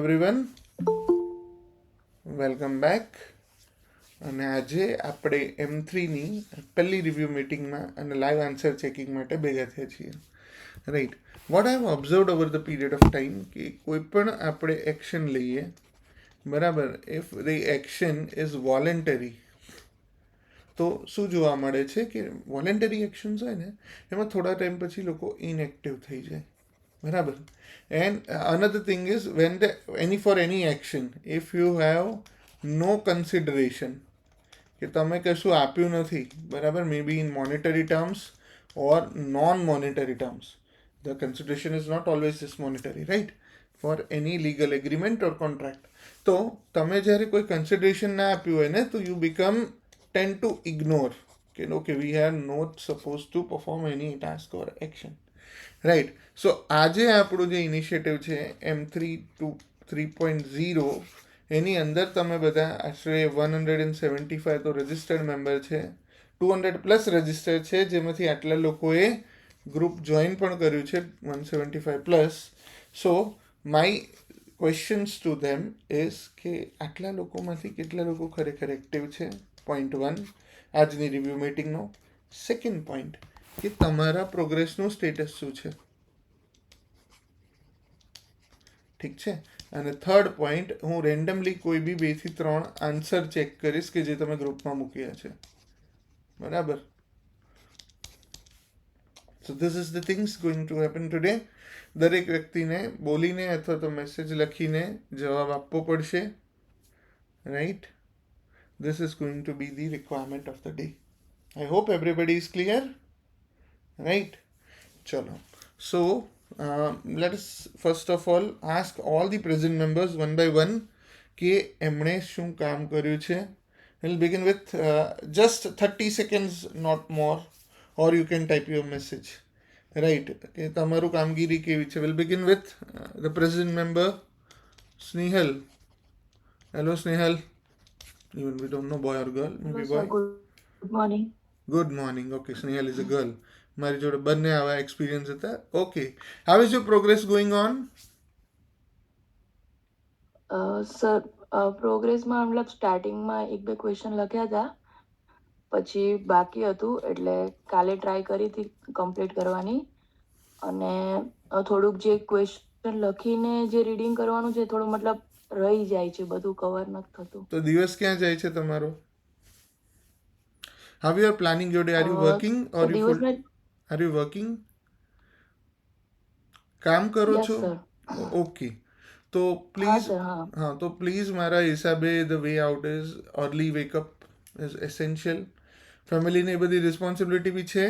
Everyone, welcome back. અને આજે આપણે M3ની પહેલી રિવ્યૂ મિટિંગમાં અને લાઈવ આન્સર ચેકિંગ માટે ભેગા થયા છીએ. Right, what I have observed over the period of time કે કોઈ પણ આપણે એક્શન લઈએ, બરાબર, if the action is voluntary, તો શું જોવા મળે છે કે વોલેન્ટરી એક્શન્સ હોય ને એમાં થોડા ટાઈમ પછી લોકો ઇનએક્ટિવ થઈ જાય, બરાબર. And another thing is when for any action, if you have no consideration, કે તમે કશું આપ્યું નથી, બરાબર, may B in monetary terms or non monetary terms, the consideration is not always just monetary, right, for any legal agreement or contract. તો તમે જ્યારે કોઈ કન્સિડરેશન ના આપ્યું હોય ને, તો you become tend to ignore કે okay we are not suppose to perform any task or action, right. So આજે આપણું જે ઇનિશિયેટિવ છે M3.0, એની અંદર તમે બધા આશરે 175 તો રજિસ્ટર્ડ મેમ્બર છે, 200+ રજિસ્ટર્ડ છે, જેમાંથી આટલા લોકોએ ગ્રુપ જોઈન પણ કર્યું છે, 175+. સો my questions to them is કે આટલા લોકોમાંથી કેટલા લોકો ખરેખર એક્ટિવ છે, પોઈન્ટ 1 આજની રિવ્યૂ મિટિંગનો. સેકન્ડ પોઈન્ટ કે તમારા પ્રોગ્રેસનું સ્ટેટસ શું છે, ઠીક છે. અને થર્ડ પોઈન્ટ, હું રેન્ડમલી કોઈ બી 2 થી 3 આન્સર ચેક કરીશ કે જે તમે ગ્રુપમાં મૂક્યા છે, બરાબર. So this is the things going to happen today. દરેક વ્યક્તિને બોલીને અથવા તો મેસેજ લખીને જવાબ આપવો પડશે, right. This is going to B the requirement of the day. I hope everybody is clear, right. ચલો, સો let us first of all ask all the present members one by one કે એમણે શું કામ કર્યું છે. we'll begin with just 30 seconds, not more, or you can type your message, right, કે તમારું કામગીરી કેવી છે. we'll begin with the present member Snehal. Hello Snehal, even we don't know boy or girl, maybe boy. Good morning. Good morning. Okay, Snehal is a girl. મારી જોડે બંને આવા experience હતા. Okay, how is your progress going on? Sir પ્રોગ્રેસમાં મતલબ સ્ટાર્ટિંગમાં 1-2 question લખ્યા હતા, પછી બાકી હતું, એટલે કાલે ટ્રાય કરી હતી કમ્પ્લીટ કરવાની. અને થોડુંક જે ક્વેશ્ચન લખીને જે રીડિંગ કરવાનું છે થોડું મતલબ રહી જાય છે, બધું કવર નથી થતું. તો દિવસ ક્યાં જાય છે તમારો? How you are planning your day? Are you working or you full? Are you working? કામ કરો છો? ઓકે, તો પ્લીઝ, હા, તો પ્લીઝ મારા હિસાબે the way out is early wake up is essential. ફેમિલીની બધી રિસ્પોન્સિબિલિટી બી છે?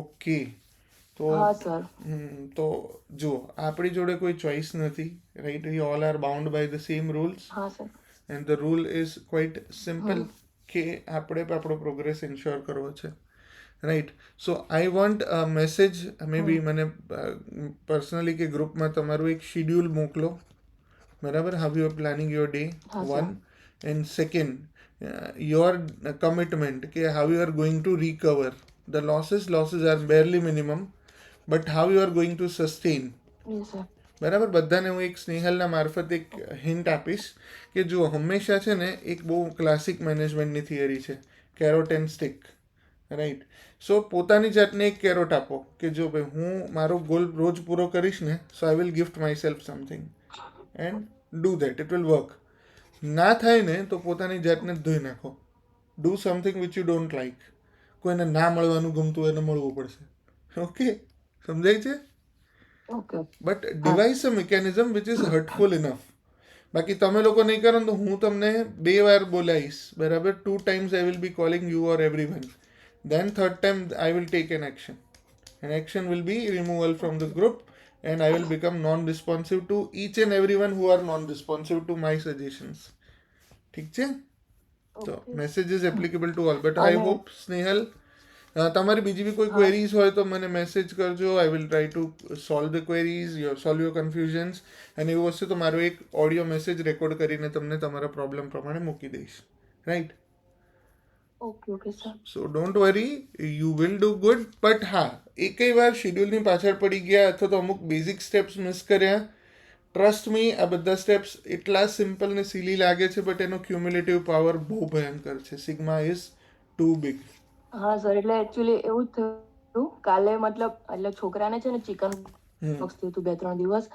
ઓકે, તો તો જો આપણી જોડે કોઈ ચોઇસ નથી, right. We all are bound by the same rules, and the rule is quite simple કે આપણે આપણો પ્રોગ્રેસ ઇન્શ્યોર કરવો છે, right. So I want a message, may be મને પર્સનલી કે ગ્રુપમાં તમારું એક શિડ્યુલ મોકલો, બરાબર. How you are planning your day, 1. And second, your commitment કે how you are going to recover the losses are barely minimum, but how you are going to sustain. બરાબર. બધાને હું એક સ્નેહલના મારફત એક હિન્ટ આપીશ કે જો હંમેશા છે ને એક બહુ ક્લાસિક મેનેજમેન્ટની થિયરી છે, કેરોટ એન્ડ સ્ટિક, રાઈટ. સો પોતાની જાતને એક કેરોટ આપો કે જો ભાઈ હું મારો ગોલ રોજ પૂરો કરીશ ને, so I will gift my self something and do that, it will work. ના થાય ને તો પોતાની જાતને જ ધોઈ નાખો. Do something which you don't like. કોઈને ના મળવાનું ગમતું હોય એને મળવું પડશે, ઓકે, સમજાય છે? But devise a mechanism which is hurtful enough. બાકી તમે લોકો નહીં કરો ને તો હું તમને 2 વાર બોલાવીશ, બરાબર. 2 times I will be calling you or everyone, then third time I will take an action, and action will be removal from the group, and I will become non-responsive to each and everyone who are non-responsive to my suggestions. ઠીક છે? તો message is applicable to all, but I hope Snehal તમારી બીજી બી કોઈ queries હોય તો મને message કરજો. I will try to solve the queries, solve your confusions. અને એવું હશે તો મારો એક ઓડિયો મેસેજ રેકોર્ડ કરીને તમને તમારા પ્રોબ્લેમ પ્રમાણે મૂકી દઈશ, right. So don't worry, you will do good. But હા, એકઈ વાર શેડ્યુલની પાછળ પડી ગયા અથવા તો અમુક બેઝિક સ્ટેપ્સ મિસ કર્યા ટ્રસ્ટ મી, આ બધા સ્ટેપ્સ એટલા સિમ્પલ ને સિલી લાગે છે, બટ એનો ક્યુમ્યુલેટિવ પાવર બહુ ભયંકર છે. Sigma is too big. હા સર, એટલે એકચ્યુઅલી એવું જ થયું કાલે, મતલબ એટલે છોકરાને છે ને ચિકન પોક્સ થયું હતું 2-3 દિવસ,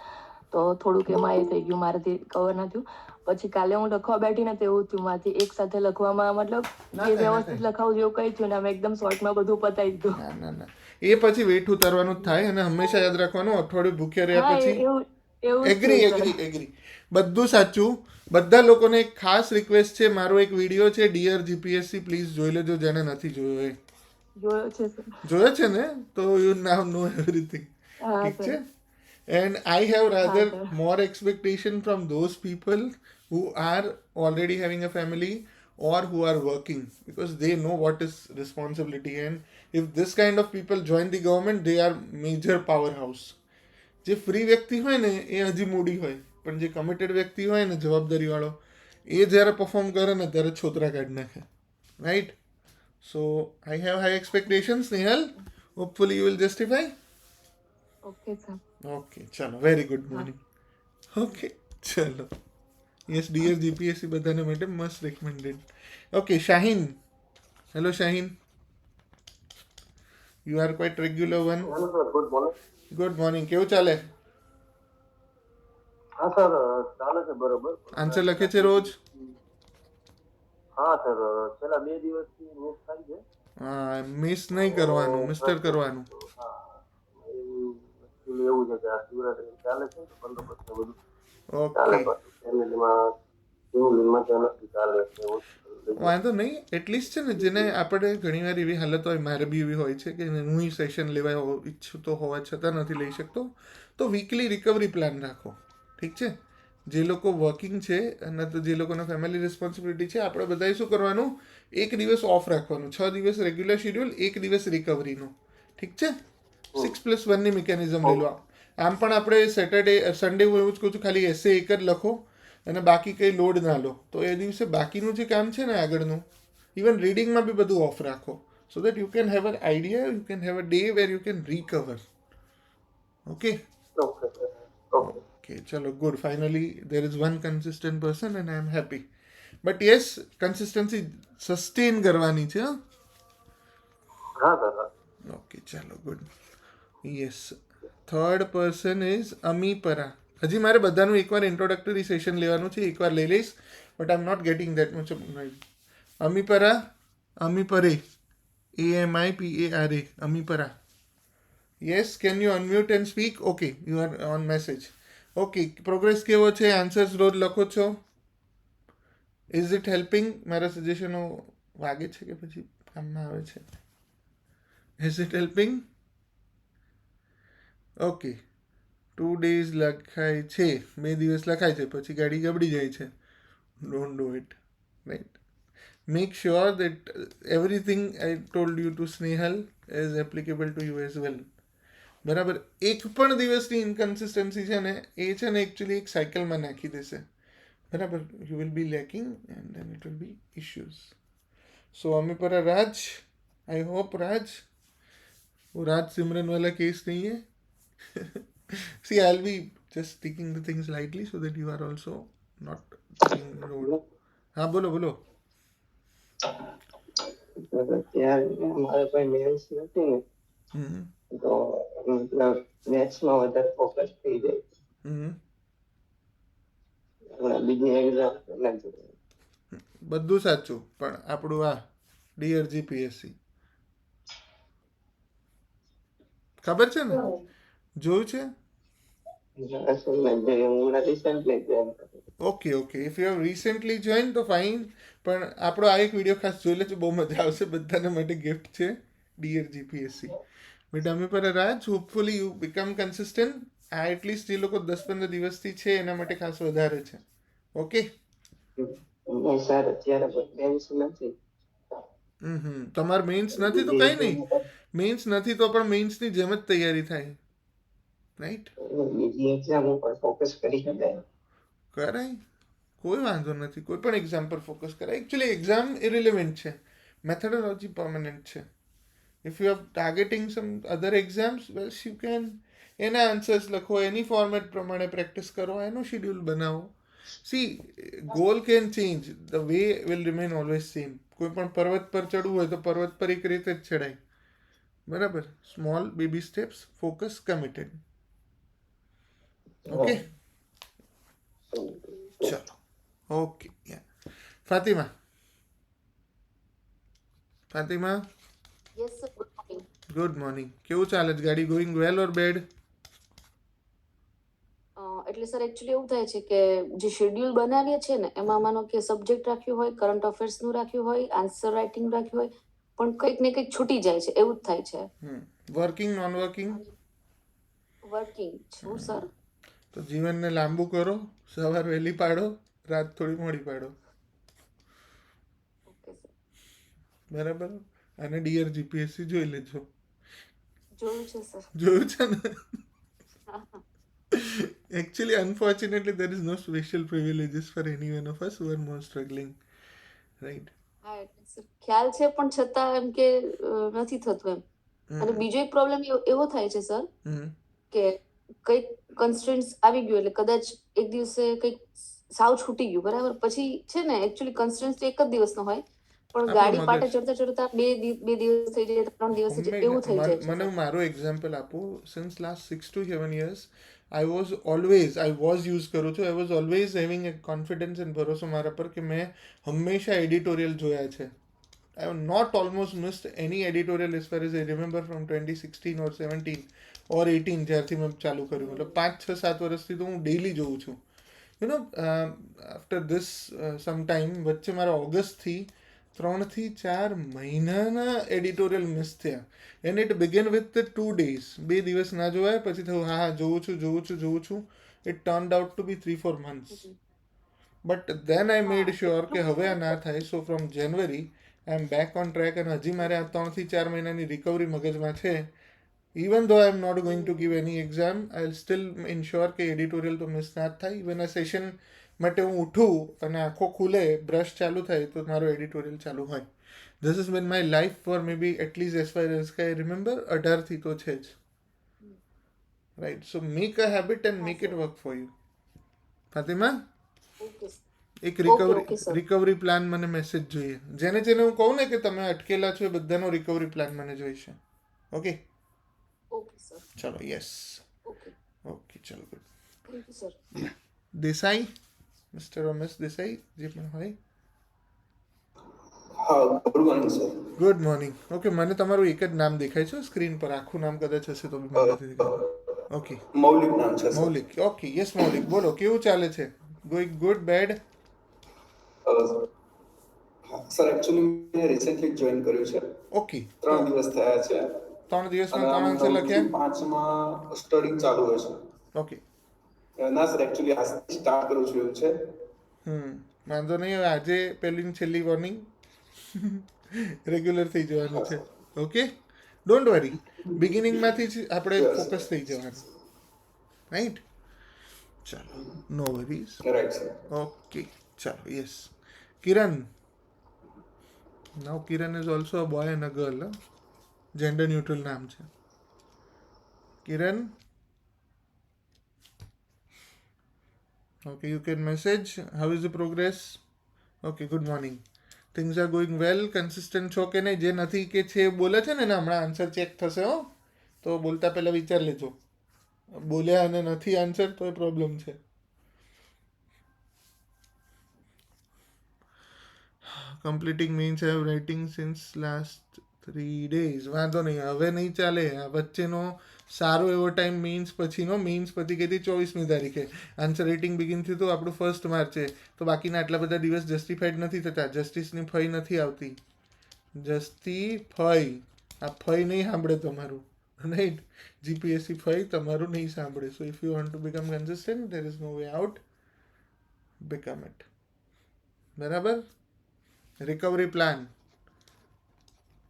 તો થોડુંક એમાં એ થઈ ગયું, મારાથી કવર ના થયું. પછી કાલે હું લખવા બેઠી ને તો એવું થયું, માંથી એક સાથે લખવામાં મતલબ જે વ્યવસ્થિત લખાવું જેવું કઈ થયું ને અમે એકદમ શોર્ટમાં બધું પતાવી દીધું. ના ના ના, એ પછી વેઠ ઉતારવાનું જ થાય. અને હંમેશા યાદ રાખવાનું, અઠવાડિયું ભૂખ્યા રહ્યા હા, પછી એવું એવું જ એગ્રી થયું સર. એગ્રી એગ્રી, બધું સાચું. બધા લોકોને એક ખાસ રિક્વેસ્ટ છે, મારો એક વિડીયો છે ડિયર જીપીએસસી, પ્લીઝ જોઈ લેજો જેને નથી જોયો એ. જોયો છે સર. જોયો છે ને, તો યુ નાવ નો એવરીથિંગ. હા ઠીક સર. છે. And I have rather sir. more expectation from those people who are already having a family or who are working, because they know what is responsibility. And if this kind of people join the government, they are major powerhouse. જે free વ્યક્તિ હોય ને એ હજી મૂડી હોય, પણ જે committed વ્યક્તિ હોય ને જવાબદારીવાળો, એ જ્યારે પરફોર્મ કરે ને ત્યારે છોતરા કાઢી નાખે. Right? So I have high expectations, Nehal. Hopefully you will justify. Okay sir. Okay, ચાલો, વેરી ગુડ મોર્નિંગ. ઓકે, ચાલો. યસ, ડિયર જીપીએસસી બધાને માટે must recommended. Okay, Shaheen. Hello Shaheen, you are quite regular one. Good morning. Good morning. કેવું ચાલે? હા sir, ચાલે છે બરોબર. આન્સર લખે છે રોજ? હા સર, છેલ્લા 2 દિવસથી મિસ થાય છે. હા, મિસ નહીં કરવાનું, મિસ્ટર કરવાનું. હા, એવું છે કે આ શિવરાત્રી ચાલે છે, તો બંદોબસ્ત ને બધું ચાલે, ઓકે, પાછું ફેમિલીમાં શિવલિંગમાં ત્યાં નથી ચાલે છે. વાંધો નહીં. એટલીસ્ટ છે ને, જેને આપણે ઘણીવાર એવી હાલત હોય, મારે બી એવી હોય છે કે હું સેશન લેવા ઈચ્છું તો હોવા છતાં નથી લઈ શકતો, તો વીકલી રિકવરી પ્લાન રાખો. ઠીક છે? જે લોકો વર્કિંગ છે અને તો જે લોકોને ફેમિલી રિસ્પોન્સિબિલિટી છે, આપણે બધાએ શું કરવાનું, એક દિવસ ઓફ રાખવાનું. 6 દિવસ રેગ્યુલર શેડ્યુલ, એક દિવસ રિકવરીનો. ઠીક છે? 6+1ની મિકેનિઝમ લઈ લો. આમ પણ આપણે સેટરડે સન્ડે, હું એવું જ કહું છું, ખાલી એસે એક જ લખો અને બાકી કંઈ લોડ ના લો. તો એ દિવસે બાકીનું જે કામ છે ને આગળનું, ઇવન રીડિંગમાં બી બધું ઓફ રાખો, so that you can have a idea, you can have a day where you can recover. Okay? Okay, ચલો, good. Finally there is one consistent person and I am happy. But yes, consistency sustain કરવાની છે. હા sir. Okay, ચાલો, good. Yes. Third person is Amipara. હજી મારે બધાનું એકવાર introductory session લેવાનું છે, એકવાર લઈ લઈશ, but I am not getting that much of right. Amipara, Amipare, AMIPARA, Amipara. Yes, can you unmute and speak? Okay, you are on message. Okay, progress કેવો છે? આન્સર્સ રોજ લખો છો? Is it helping? મારા સજેશનો વાગે છે કે પછી કામમાં આવે છે? Is it helping? Okay, 2 days લખાય છે, 2 દિવસ લખાય છે, પછી ગાડી ગબડી જાય છે. Don't do it. Right? Make sure that everything I told you to Snehal is applicable to you as well. બરાબર? એક પણ દિવસની ઇનકન્સિસ્ટન્સી છે ને, એ છે ને એકચ્યુઅલી એક સાયકલમાં નાખી દેશે. બરાબર? You will be lacking and then it will be issues. So Amipara Raj, I hope Raj, वो राज सिमरन वाला केस नहीं है. See, I'll be just taking the things lightly so that you are also not taking load. हाँ, बोलो बोलो. ત્યાં મારે કોઈ મેન્સ નથી ને, તો મતલબ મેથ્સમાં વધારે ફોકસ થઈ જાય. બીજી એક્ઝામ બધું સાચું, પણ આપણું આ ડિયર જીપીએસસી ખબર છે ને? જોયું છે? Okay okay, if you have recently join તો ફાઇન, પણ આપણો આ એક વિડીયો ખાસ જોઈ લેજો, બહુ મજા આવશે. બધાને માટે ગિફ્ટ છે, ડિયર જીપીએસસી. બટ અમે પર રાજ, હોપફુલી યુ બીકમ કન્સિસ્ટન્ટ. આ એટલીસ્ટ જે લોકો 10-15 દિવસથી છે એના માટે ખાસ વધારે છે. ઓકે? તમારે મેઇન્સ નથી તો કંઈ નહીં. મેઇન્સ નથી તો પણ મેઇન્સની જેમ જ તૈયારી થાય. રાઈટ? કરાય, કોઈ વાંધો નથી. કોઈ પણ એક્ઝામ પર ફોકસ કરાય. એકચ્યુઅલી એક્ઝામ ઇરિલેવન્ટ છે, મેથોડોલોજી પરમનન્ટ છે. If you are targeting some other exams, well, you can એના આન્સર્સ લખો, એની ફોર્મેટ પ્રમાણે પ્રેક્ટિસ કરો, એનું શેડ્યુલ બનાવો. See, goal can change, the way will remain always same. કોઈ પણ પર્વત પર ચડવું હોય તો પર્વત પર એક રીતે જ ચડાય, બરાબર? Small baby steps, focus, committed. Okay, ચલો, okay. Fatima, Yes, sir. Good morning. Good morning. કેવું ચાલે છે? ગાડી ગોઈંગ વેલ ઓર બેડ? એટલે સર એકચ્યુઅલી એવું થાય છે કે જે શેડ્યુલ બનાવીએ છે ને એમાં માનો કે સબ્જેક્ટ રાખ્યું હોય, કરંટ અફેર્સનું રાખ્યું હોય, આન્સર રાઇટિંગ રાખ્યું હોય, પણ કંઈક ને કંઈક છૂટી જાય છે, એવું જ થાય છે. Working, non working? વર્કિંગ છું સર. તો જીવનને લાંબુ કરો, સવાર વહેલી પાડો, રાત થોડી મોડી પાડો, ઓકે સર. બરાબર? અને ડિયર જીપીએસસી જોઈ લેજો. જોયું છે સર. જોયું છે ને? Actually, unfortunately, there is no special privileges for any one of us who are more struggling, right? હા એટલે સર ખ્યાલ છે પણ છતાં એમ કે નથી થતું એમ. અને બીજો એક પ્રોબ્લેમ એવો થાય છે સર કે કંઈક કન્સ્ટ્રેન્ટ્સ આવી ગયું એટલે કદાચ એક દિવસે કંઈક સાવ છૂટી ગયું, બરાબર? પછી છે ને એકચ્યુઅલી કન્સ્ટ્રેન્ટ્સ એક જ દિવસનો હોય પણ ગાડી પાટે ચડતા બે દિવસ થઈ જાય, 3 દિવસ થઈ જાય, એવું થઈ જાય છે. મને મારો એક્ઝામ્પલ આપું. Since last 6 to 7 years I was use કરું છું. I was always having a confidence and ભરોસો મારા પર કે મેં હંમેશા એડિટોરિયલ જોયા છે. I have not almost missed any editorial as far as I remember from 2016 or 17 or 18 જ્યારથી મેં ચાલુ કર્યું. મતલબ 5, 6, 7 વર્ષથી તો હું ડેઈલી જોઉં છું. You know, after this some time વચ્ચે મારા ઓગસ્ટથી 3 થી 4 મહિનાના એડિટોરિયલ મિસ થયા. And it began with the 2 days. 2 દિવસ ના જોવાય, પછી થયું હા જોઉં છું. It turned out to be 3-4 months. But then I made sure કે હવે આ ના થાય. So from January I am back on track. અને હજી મારે આ 3 થી 4 મહિનાની રિકવરી મગજમાં છે. Even though I am not going to give any exam, I will still ensure કે એડિટોરિયલ તો મિસ ના જ થાય. ઇવન આ સેશન માટે હું ઉઠું અને આંખો ખુલે, બ્રશ ચાલુ થાય તો મારો એડિટોરિયલ ચાલુ હોય. This is been my life for may be at least as far as I remember. 18થી તો છે જ, right? So make a habit and make it work for you. Fatima, એક રિકવરી પ્લાન મને મેસેજ જોઈએ. જેને હું કહું ને કે તમે અટકેલા છો એ બધાનો રિકવરી પ્લાન મને જોઈશે. ઓકે? Okay sir. ચલો, યસ. ઓકે ચલો, good. Thank you sir. Desai, mister Ramesh Desai, જે પણ હોય. Good morning sir. Good morning. Okay, મને તમારું એક જ નામ દેખાય છે સ્ક્રીન પર. આખું નામ કદાચ હશે તો બી મને નથી દેખાતું. ઓકે, મૌલિક નામ છે sir. Maulik. Okay, yes Maulik, બોલો કેવું ચાલે છે? Going good, bad? Sir actually મેં રિસેન્ટલી જોઈન કર્યું છે. ઓકે, 3 દિવસ થયા છે. 3 દિવસમાં અને 3 આન્સર 9 થી લખ્યા? 5 માં સ્ટડી ચાલુ હોય છે. ઓકે. ના સર એકચ્યુઅલી આજથી સ્ટાર્ટ કરું છું એવું છે. વાંધો નહીં. હવે આજે પહેલી ને છેલ્લી વોર્નિંગ, રેગ્યુલર થઈ જવાનું છે. Okay, don't worry. બિગિનિંગમાંથી જ આપણે ફોકસ થઈ જવાનું, રાઈટ? ચાલો, નો વરીઝ. Right sir. ઓકે, ચાલો, yes. Kiran. Now Kiran is also a boy and a girl. Gender neutral નામ છે. કિરણ. Okay, you can message. How is the progress? Okay, good morning. Things are going well. Consistent છો કે નહીં? જે નથી કે છે બોલે છે ને હમણાં આન્સર ચેક થશે. તો બોલતા પહેલા વિચાર લેજો. બોલ્યા અને નથી આન્સર તો એ પ્રોબ્લેમ છે. Completing means I have writing since last 3 days. વાંધો નહીં, હવે નહીં ચાલે. આ વચ્ચેનો સારો એવો ટાઈમ મીન્સ પછીનો, મીન્સ પછી કીધી 24મી તારીખે આન્સર રાઇટિંગ બિગિન થયું તો આપણું 1 માર્ચે. તો બાકીના આટલા બધા દિવસ જસ્ટિફાઈડ નથી થતા. જસ્ટિસની ફઈ નથી આવતી. જસ્ટિફાઈ, આ ફઈ નહીં સાંભળે તમારું, રાઈટ? જીપીએસસી ફઈ તમારું નહીં સાંભળે. So if you want to become consistent, there is no way out. Become it. બરાબર? Recovery plan.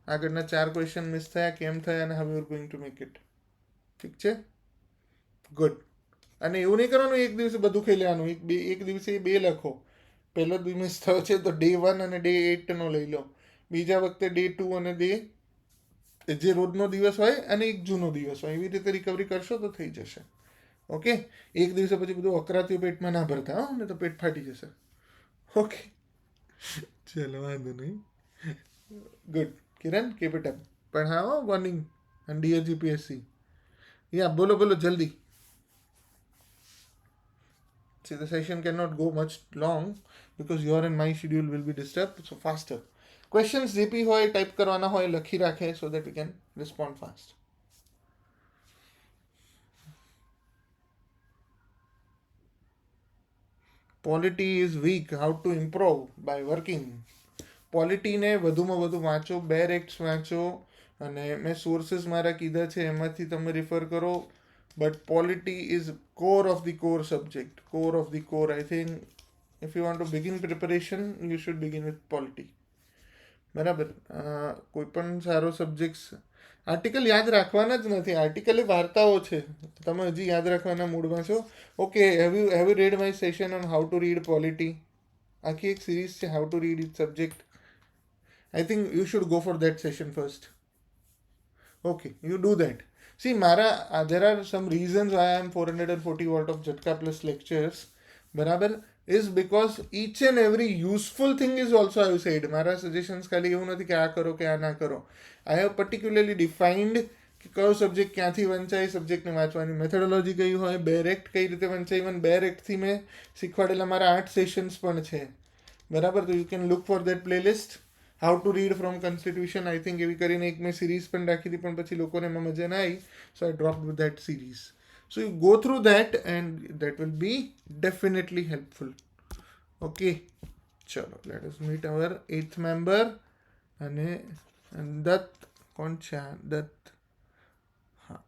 આગળના 4 ક્વેશ્ચન મિસ થયા, કેમ થયા અને how you are going to make it. ઠીક છે? ગુડ. અને એવું નહીં કરવાનું એક દિવસે બધું ખાઈ લેવાનું. એક દિવસે 2 લખો. પહેલો મિસ થયો છે તો day 1 અને day 8 નો લઈ લો. બીજા વખતે day 2 અને day જે રોજનો દિવસ હોય અને એક જૂનો દિવસ હોય, એવી રીતે રિકવરી કરશો તો થઈ જશે. ઓકે, એક દિવસે પછી બધું અકરાતીઓ પેટમાં ના ભરતા હો, ને તો પેટ ફાટી જશે. ઓકે, ચલો વાંધો નહીં. Good Kiran, keep it up. પણ હા, વોર્નિંગ એન્ડ ડિયર જીપીએસસી, યા બોલો જલ્દી. See, the session cannot go much long because your and my schedule will be disturbed, so faster. Questions GP હોય, ટાઈપ કરવાના હોય, લખી રાખે so that we can respond fast. Polity is weak. How to improve? By working. પોલિટીને વધુમાં વધુ વાંચો, 2 acts વાંચો, અને મેં સોર્सेस મારા કીધા છે એમાંથી તમે રિફર કરો. But polity is core of the core subject, core of the core. I think if you want two begin preparation you should begin with polity. બરાબર. કોઈ પણ સારો સબ્જેક્ટ, આર્ટિકલ યાદ રાખવાના જ નથી, આર્ટિકલ એ વાર્તાઓ છે. તમે હજી યાદ રાખવાના મૂડમાં છો? Okay, have you read my session on how to read polity? આખી એક સિરીઝ છે, how to read it subject. I think you should go for that session first. Okay, you do that. See, there are some reasons why I am 440 watt of Jhatka plus lectures, barabar, is because each and every useful thing is also I have said. Mara suggestions ખાલી એવું નથી કે આ કરો કે આ ના કરો. I have particularly defined કે કયો સબ્જેક્ટ ક્યાંથી વંચાય, સબ્જેક્ટને વાંચવાની મેથોડોલોજી કઈ હોય, બેરેક્ટ કઈ રીતે વંચાય. ઇવન બેરેક્ટથી મેં શીખવાડેલા મારા 8 સેશન્સ પણ છે. બરાબર, તો you can look for that playlist. How to read from constitution, I think એવી કરીને એક મેં સિરીઝ પણ રાખી હતી, પણ પછી લોકોને એમાં મજા ના આવી, so I drop with that series. So you go through that and that will be definitely helpful. Okay, ચલો let us meet our 8th member. અને દત્ત, કોણ છે આ દત્ત? હા,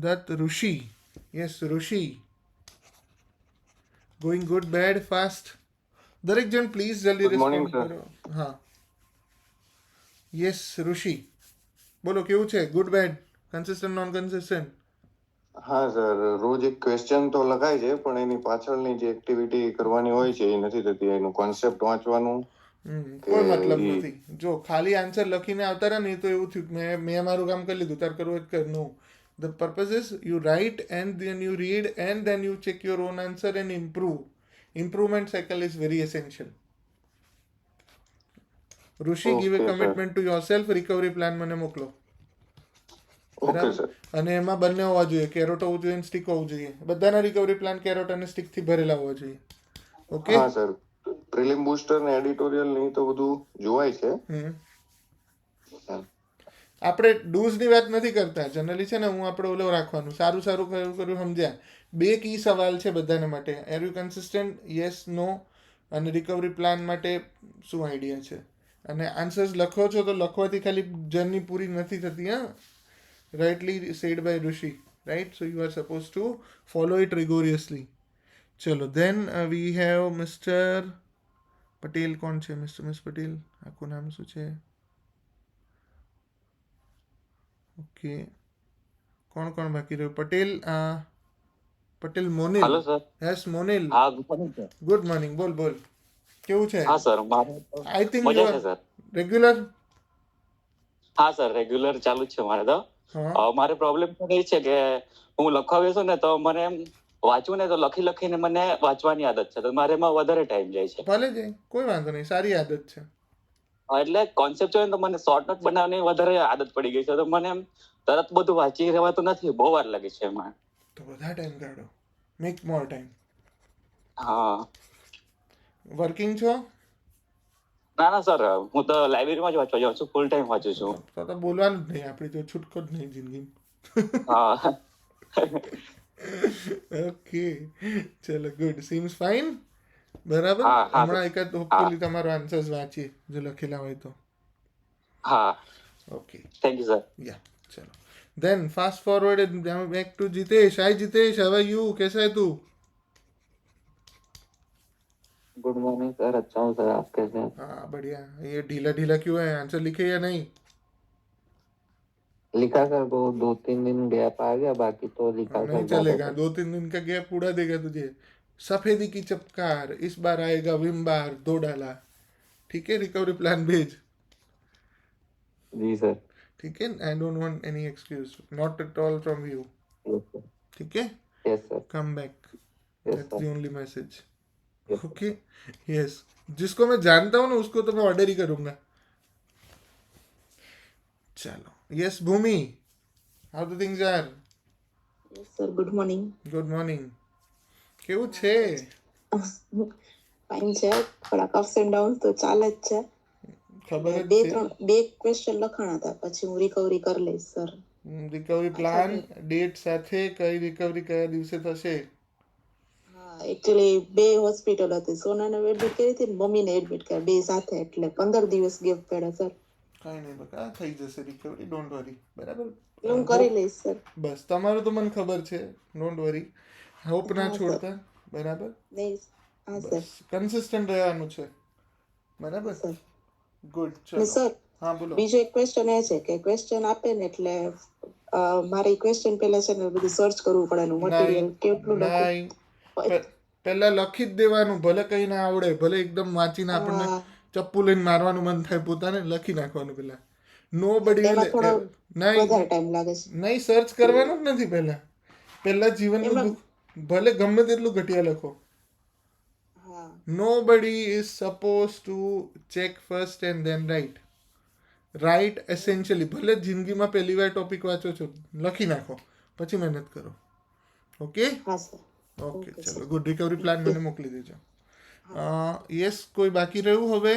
Datt Rishi. Yes Rishi. Going good, bad, fast? દરેક જણ પ્લીઝ જલ્દી રિસ્પોન્ડ કરો. હા, યસ ઋષિ, બોલો કેવું છે? Good, bad, consistent, non consistent? હા સર, રોજ એક ક્વેશ્ચન તો લખાય છે પણ એની પાછળની જે એક્ટિવિટી કરવાની હોય છે એ નથી થતી. એનું કોન્સેપ્ટ વાંચવાનું કોઈ મતલબ નથી. જો ખાલી આન્સર લખીને આવતા રહે ને, તો એવું થયું મેં મારું કામ કરી લીધું, તાર કરવું જ કર. No, the purpose is you write and then you read and then you check your own answer and improve. Improvement cycle is very essential. Rushi, give a commitment to yourself. Recovery plan મને મોકલો. બરાબર. અને એમાં બંને હોવા જોઈએ, કેરોટ હોવું જોઈએ અને સ્ટિક હોવું જોઈએ. બધાના રિકવરી પ્લાન કેરોટ અને સ્ટિક થી ભરેલા હોવા જોઈએ. ઓકે. હા સર, પ્રિલિમ બૂસ્ટર ને એડિટોરિયલ ની તો બધું જોવાય છે. આપણે ડૂઝ ની વાત નથી કરતા. જનરલી છે ને, હું આપણે ઓલો રાખવાનું, સારું કયું કર્યું સમજ્યા. 2 કી સવાલ છે બધાને માટે. Are you consistent? યસ, નો. અને રિકવરી પ્લાન માટે શું આઈડિયા છે? અને આન્સર્સ લખો છો તો લખવાથી ખાલી જર્ની પૂરી નથી થતી. હા, rightly said by Rishi, right? So you are suppose to follow it rigorously. ચલો, then we have mister Patel. કોણ છે મિસ પટેલ? આખું નામ શું છે? ઓકે, કોણ બાકી રહ્યું? Patel Monil. Hello sir. Yes Monil. હા, good morning sir. Good morning. બોલ કેવું છે? હા સર, મારે આઈ થિંક મજા છે સર. રેગ્યુલર. હા સર, રેગ્યુલર ચાલુ જ છે મારે તો. મારે પ્રોબ્લેમ તો એ છે કે હું લખવા બેસું ને તો મને એમ વાંચવું ને તો લખીને મને વાંચવાની આદત છે, તો મારે એમાં વધારે ટાઈમ જાય છે. ભલે જાય, કોઈ વાંધો નહીં, સારી આદત છે. એટલે કોન્સેપ્ટ જોઈએ તો મને શોર્ટનોટ બનાવવાની વધારે આદત પડી ગઈ છે, તો મને એમ તરત બધું વાંચી રહેવાતું નથી, બહુ વાર લાગે છે એમાં. તો બધા ટાઈમ કાઢો, મેક મોર ટાઈમ. હા. વર્કિંગ છો? ના સર, હું તો લાઇબ્રેરીમાં જ વાંચવા જાઉં છું, ફૂલ ટાઈમ વાંચું છું. તો બોલવાનું જ નહીં, આપણી તો છૂટકો જ નહીં જિંદગી. હા. ઓકે, ચલો, ગુડ, સીમ્સ ફાઇન. બરાબર. હમણાં એકાદ હોપફુલી તમારો આન્સર્સ વાંચીએ જો લખેલા હોય તો. હા. Okay, thank you sir. Yeah, ચલો. Then fast forward back to Jitesh. Hi Jitesh, how are you? कैसा है तू? गुड मॉर्निंग सर, अच्छा हूँ सर, आप कैसे हैं? हाँ बढ़िया. ये ढीला क्यों है? आंसर लिखे या नहीं? लिखा सर, वो 2-3 दिन गैप आ गया, बाकी तो लिखा नहीं सर. चलेगा, 2-3 दिन का गैप उड़ा देगा तुझे. सफेदी की चपकार, इस बार आएगा विम बार 2 डाला. ठीक है, रिकवरी प्लान भेज. जी सर. ठीक है, I don't want any excuse, not at all from you. Yes sir. ठीक है, Yes sir. Come back, Yes that's sir. The only message. Yes sir. Okay, yes, जिसको मैं जानता हूँ ना उसको तो मैं ऑर्डर ही करूंगा. चलो, yes Bhumi, how the things are? Yes sir good morning. Good morning. કેવું છે? ફાઇન છે, થોડાક અપ્સ એન્ડ ડાઉન તો ચાલે જ છે. ખબર જ બે છે. ક્વેશ્ચન લખાણા હતા, પછી હું રિકવરી કરી લઈશ સર. રિકવરી પ્લાન, ડેટ સાથે, કઈ રિકવરી કયા દિવસે થશે? હા, એકચ્યુઅલી બે હોસ્પિટલ હતી, સોનાને એડમિટ કરી હતી ને મમ્મીને એડમિટ કર્યા, બે સાથે, એટલે 15 દિવસ ગેપ પડ્યા સર. કઈ નહીં બકા, થઈ જશે રિકવરી, ડોન્ટ વરી. બરાબર, હું કરી લઈશ સર. બસ તમારું તો મને ખબર છે, ડોન્ટ વરી. હોપ ના હા, છોડતા. બરાબર, નહીં. હા સર. બસ કન્સિસ્ટન્ટ રહેવાનું છે. બરાબર, સર. ગુડ. ને ચલો, સર હા બોલો. બીજો એક ક્વેશ્ચન એ છે કે ક્વેશ્ચન આપે ને એટલે મારે ક્વેશ્ચન પહેલા છે ને બધું સર્ચ કરવું પડે, મટીરિયલ કેટલું લખું. નહીં, પહેલા લખી જ દેવાનું, ભલે કઈ ના આવડે, ભલે એકદમ વાંચીને આપણને ચપ્પુ લઈને મારવાનું મન થાય, પોતાને લખી નાખવાનું પેલા. નો બડી એમાં થોડો નહીં વધારે ટાઈમ લાગે છે. નહીં, સર્ચ કરવાનું જ નથી પહેલા જીવનનું દુઃખ, ભલે ગમે તેટલું ઘટિયા લખો. હા. Nobody is supposed to check first and then write. Write essentially. ભલે જિંદગીમાં પહેલી વાર ટોપિક વાંચો છો, લખી નાખો, પછી મહેનત કરો. ઓકે, હા સર. ઓકે, ચલો ગુડ. રિકવરી પ્લાન મને મોકલી દેજો. યસ, કોઈ બાકી રહ્યું હવે?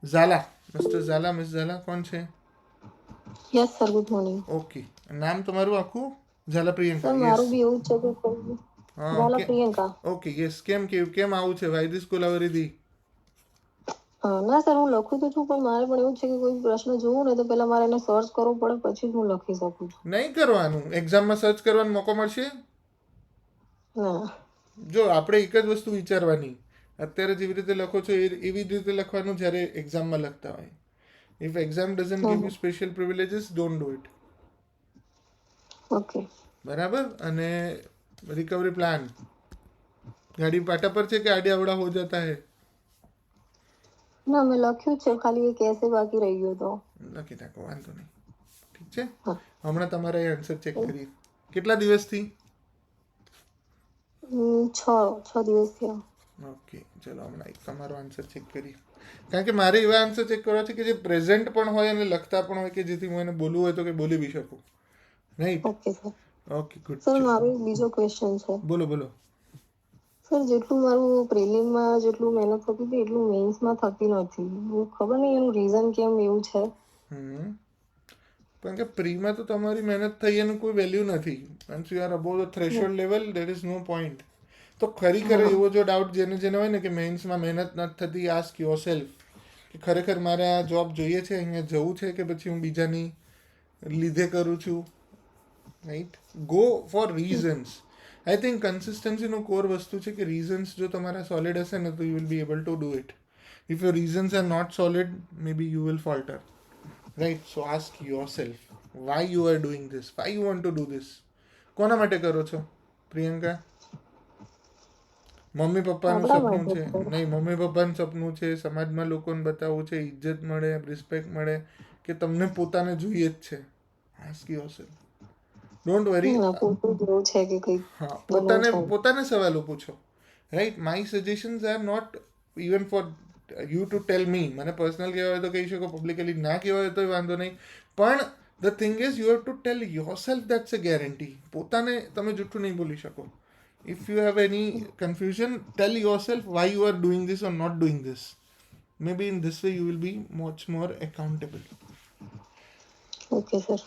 ઝાલા, મિસ્ટર ઝાલા, મિસ ઝાલા, કોણ છે? Yes sir, good morning. Okay, નામ તમારું આખું? ઝાલા પ્રિયંકા. સર મારું બી એવું છે કે ઝાલા પ્રિયંકા. Okay, yes. કેમ આવું છે? Why this Kolaveri Di? ના સર, હું લખું તો છું, પણ મારે પણ એવું છે કે કોઈ પ્રશ્ન જોવું ને તો પહેલા મારે એને સર્ચ કરવું પડે, પછી જ હું લખી શકું છું. નહીં કરવાનું, એક્ઝામમાં સર્ચ કરવાનો મોકો મળશે? ના. જો આપણે એક જ વસ્તુ વિચારવાની, અત્યારે જેવી રીતે લખો છો એવી જ રીતે લખવાનું જ્યારે એક્ઝામમાં લખતા હોય. If exam doesn't give you special privileges, don't do it. Okay, બરાબર. અને रिकवरी प्लान, गाड़ी पाटा पर છે કે આડે આવડા હો જાતા હે? ના, મેં લખ્યું છે, ખાલી એક એસે બાકી રહી ગયો તો. લખી નાખો, વાંધો નહીં. ઠીક છે, હમણાં તમારા આન્સર ચેક કરીએ. કેટલા દિવસથી? 6 દિવસ થયા. ઓકે, ચલો હમણાં એક તમારો આન્સર ચેક કરીએ. કારણ કે મારે એવા આન્સર ચેક કરવા છે કે જે પ્રેઝન્ટ પણ હોય અને લખતા પણ હોય, કે જેથી હું એને બોલવું હોય તો કે બોલી બી શકું. Right? Okay sir. Okay, good. Sir મારો એક બીજો ક્વેશ્ચન છે. બોલો બોલો. સર, જેટલું મારું પ્રિલિમમાં જેટલું મહેનત થતી હતી એટલું મેઇન્સમાં થતી નથી. ખબર નહીં એનું રીઝન કેમ એવું છે. કારણ કે પ્રીમાં તો તમારી મહેનત થઈ એનું કોઈ વેલ્યુ નથી. Once you are above the threshold level, there is no point. તો ખરેખર એવો જો ડાઉટ જેને હોય ને કે મેઇન્સમાં મહેનત નથી થતી, આસ્ક યોર સેલ્ફ કે ખરેખર મારે આ જોબ જોઈએ છે, અહીંયા જવું છે, કે પછી હું બીજાની લીધે કરું છું. Right? Go for reasons. I think કન્સિસ્ટન્સીનો કોર વસ્તુ છે કે રીઝન્સ જો તમારા સોલિડ હશે ને તો you will be able to do it. If your reasons are not solid, may be you will falter. Right? So ask your self why you are doing this, why you want to do this. કોના માટે કરો છો Priyanka? Mummy પપ્પાનું સપનું છે? નહીં, mummy પપ્પાનું સપનું છે, સમાજમાં લોકોને બતાવવું છે, ઇજ્જત મળે, રિસ્પેક્ટ મળે, કે તમને પોતાને જોઈએ જ છે? Ask your self. Don't worry. હા, પોતાને સવાલો પૂછો. Right? My suggestions are not even for you to tell me. મને પર્સનલ કહેવા હોય તો કહી શકો, પબ્લિકલી ના કહેવા હોય તો વાંધો નહીં. પણ the thing is you have to tell yourself, that's a guarantee. પોતાને તમે જૂઠું નહીં બોલી શકો. If you have any confusion, tell your self why you are doing this or not doing this. May B in this way you will be much more accountable. Okay sir.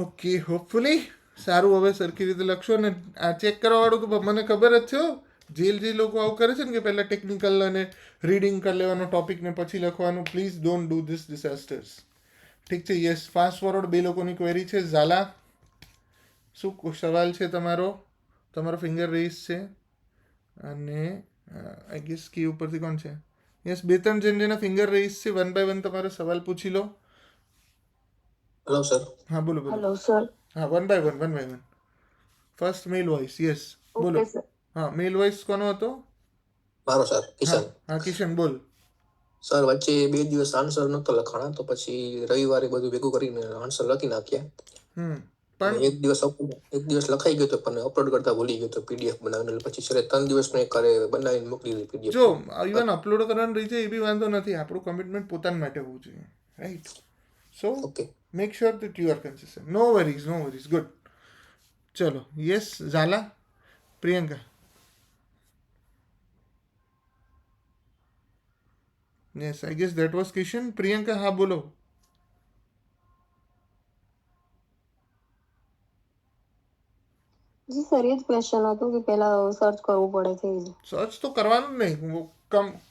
Okay, hopefully સારું હવે સરખી રીતે લખશો. ને આ check કરવાવાળું કે મને ખબર જ છે જે લોકો આવું કરે છે ને કે પહેલાં ટેકનિકલ અને રીડિંગ કરી લેવાનો ટોપિક ને પછી લખવાનું, please don't do this disasters. ઠીક છે? Yes, fast forward. બે લોકોની ક્વેરી છે. ઝાલા, શું સવાલ છે તમારો? તમારો ફિંગર રેઇઝ છે અને આઈ ગેસ કી ઉપરથી કોણ છે? યસ, 2-3 જેના ફિંગર રેઇઝ છે. 1 બાય 1 તમારો સવાલ પૂછી લો. Hello sir. હા બોલો બોલો. Hello sir. હા, 1 by 1. First male voice. Yes, બોલો. હા, મેલ વોઇસ કોનો હતો? મારો સર, કિશન. હા, કિશન બોલ. સર વચ્ચે 2 દિવસ આન્સર નતો લખાણા, તો પછી રવિવારે બધું ભેગું કરીને આન્સર લખી નાખ્યા. પણ એક દિવસ લખાઈ ગયો તો પણ અપલોડ કરતા ભૂલી ગયો તો પીડીએફ બનાવીને. પછી છેલ્લે 3 દિવસ મેં ઘરે બનાવીને મોકલી દીધી પીડીએફ. જો ઇવન અપલોડ કરવાનું રહી જાય એ બી વાંધો નથી, આપણું કમિટમેન્ટ પોતાના માટે હોવું જોઈએ, right? So make sure that you are consistent. No worries, good. ચલો, yes Zala, Priyanka. Yes, I guess that was Kishan. Priyanka, હા બોલો. જી સર, એ જ ક્વેશ્ચન હતો કે પહેલા સર્ચ કરવું પડે છે. સર્ચ તો કરવાનું જ નહીં,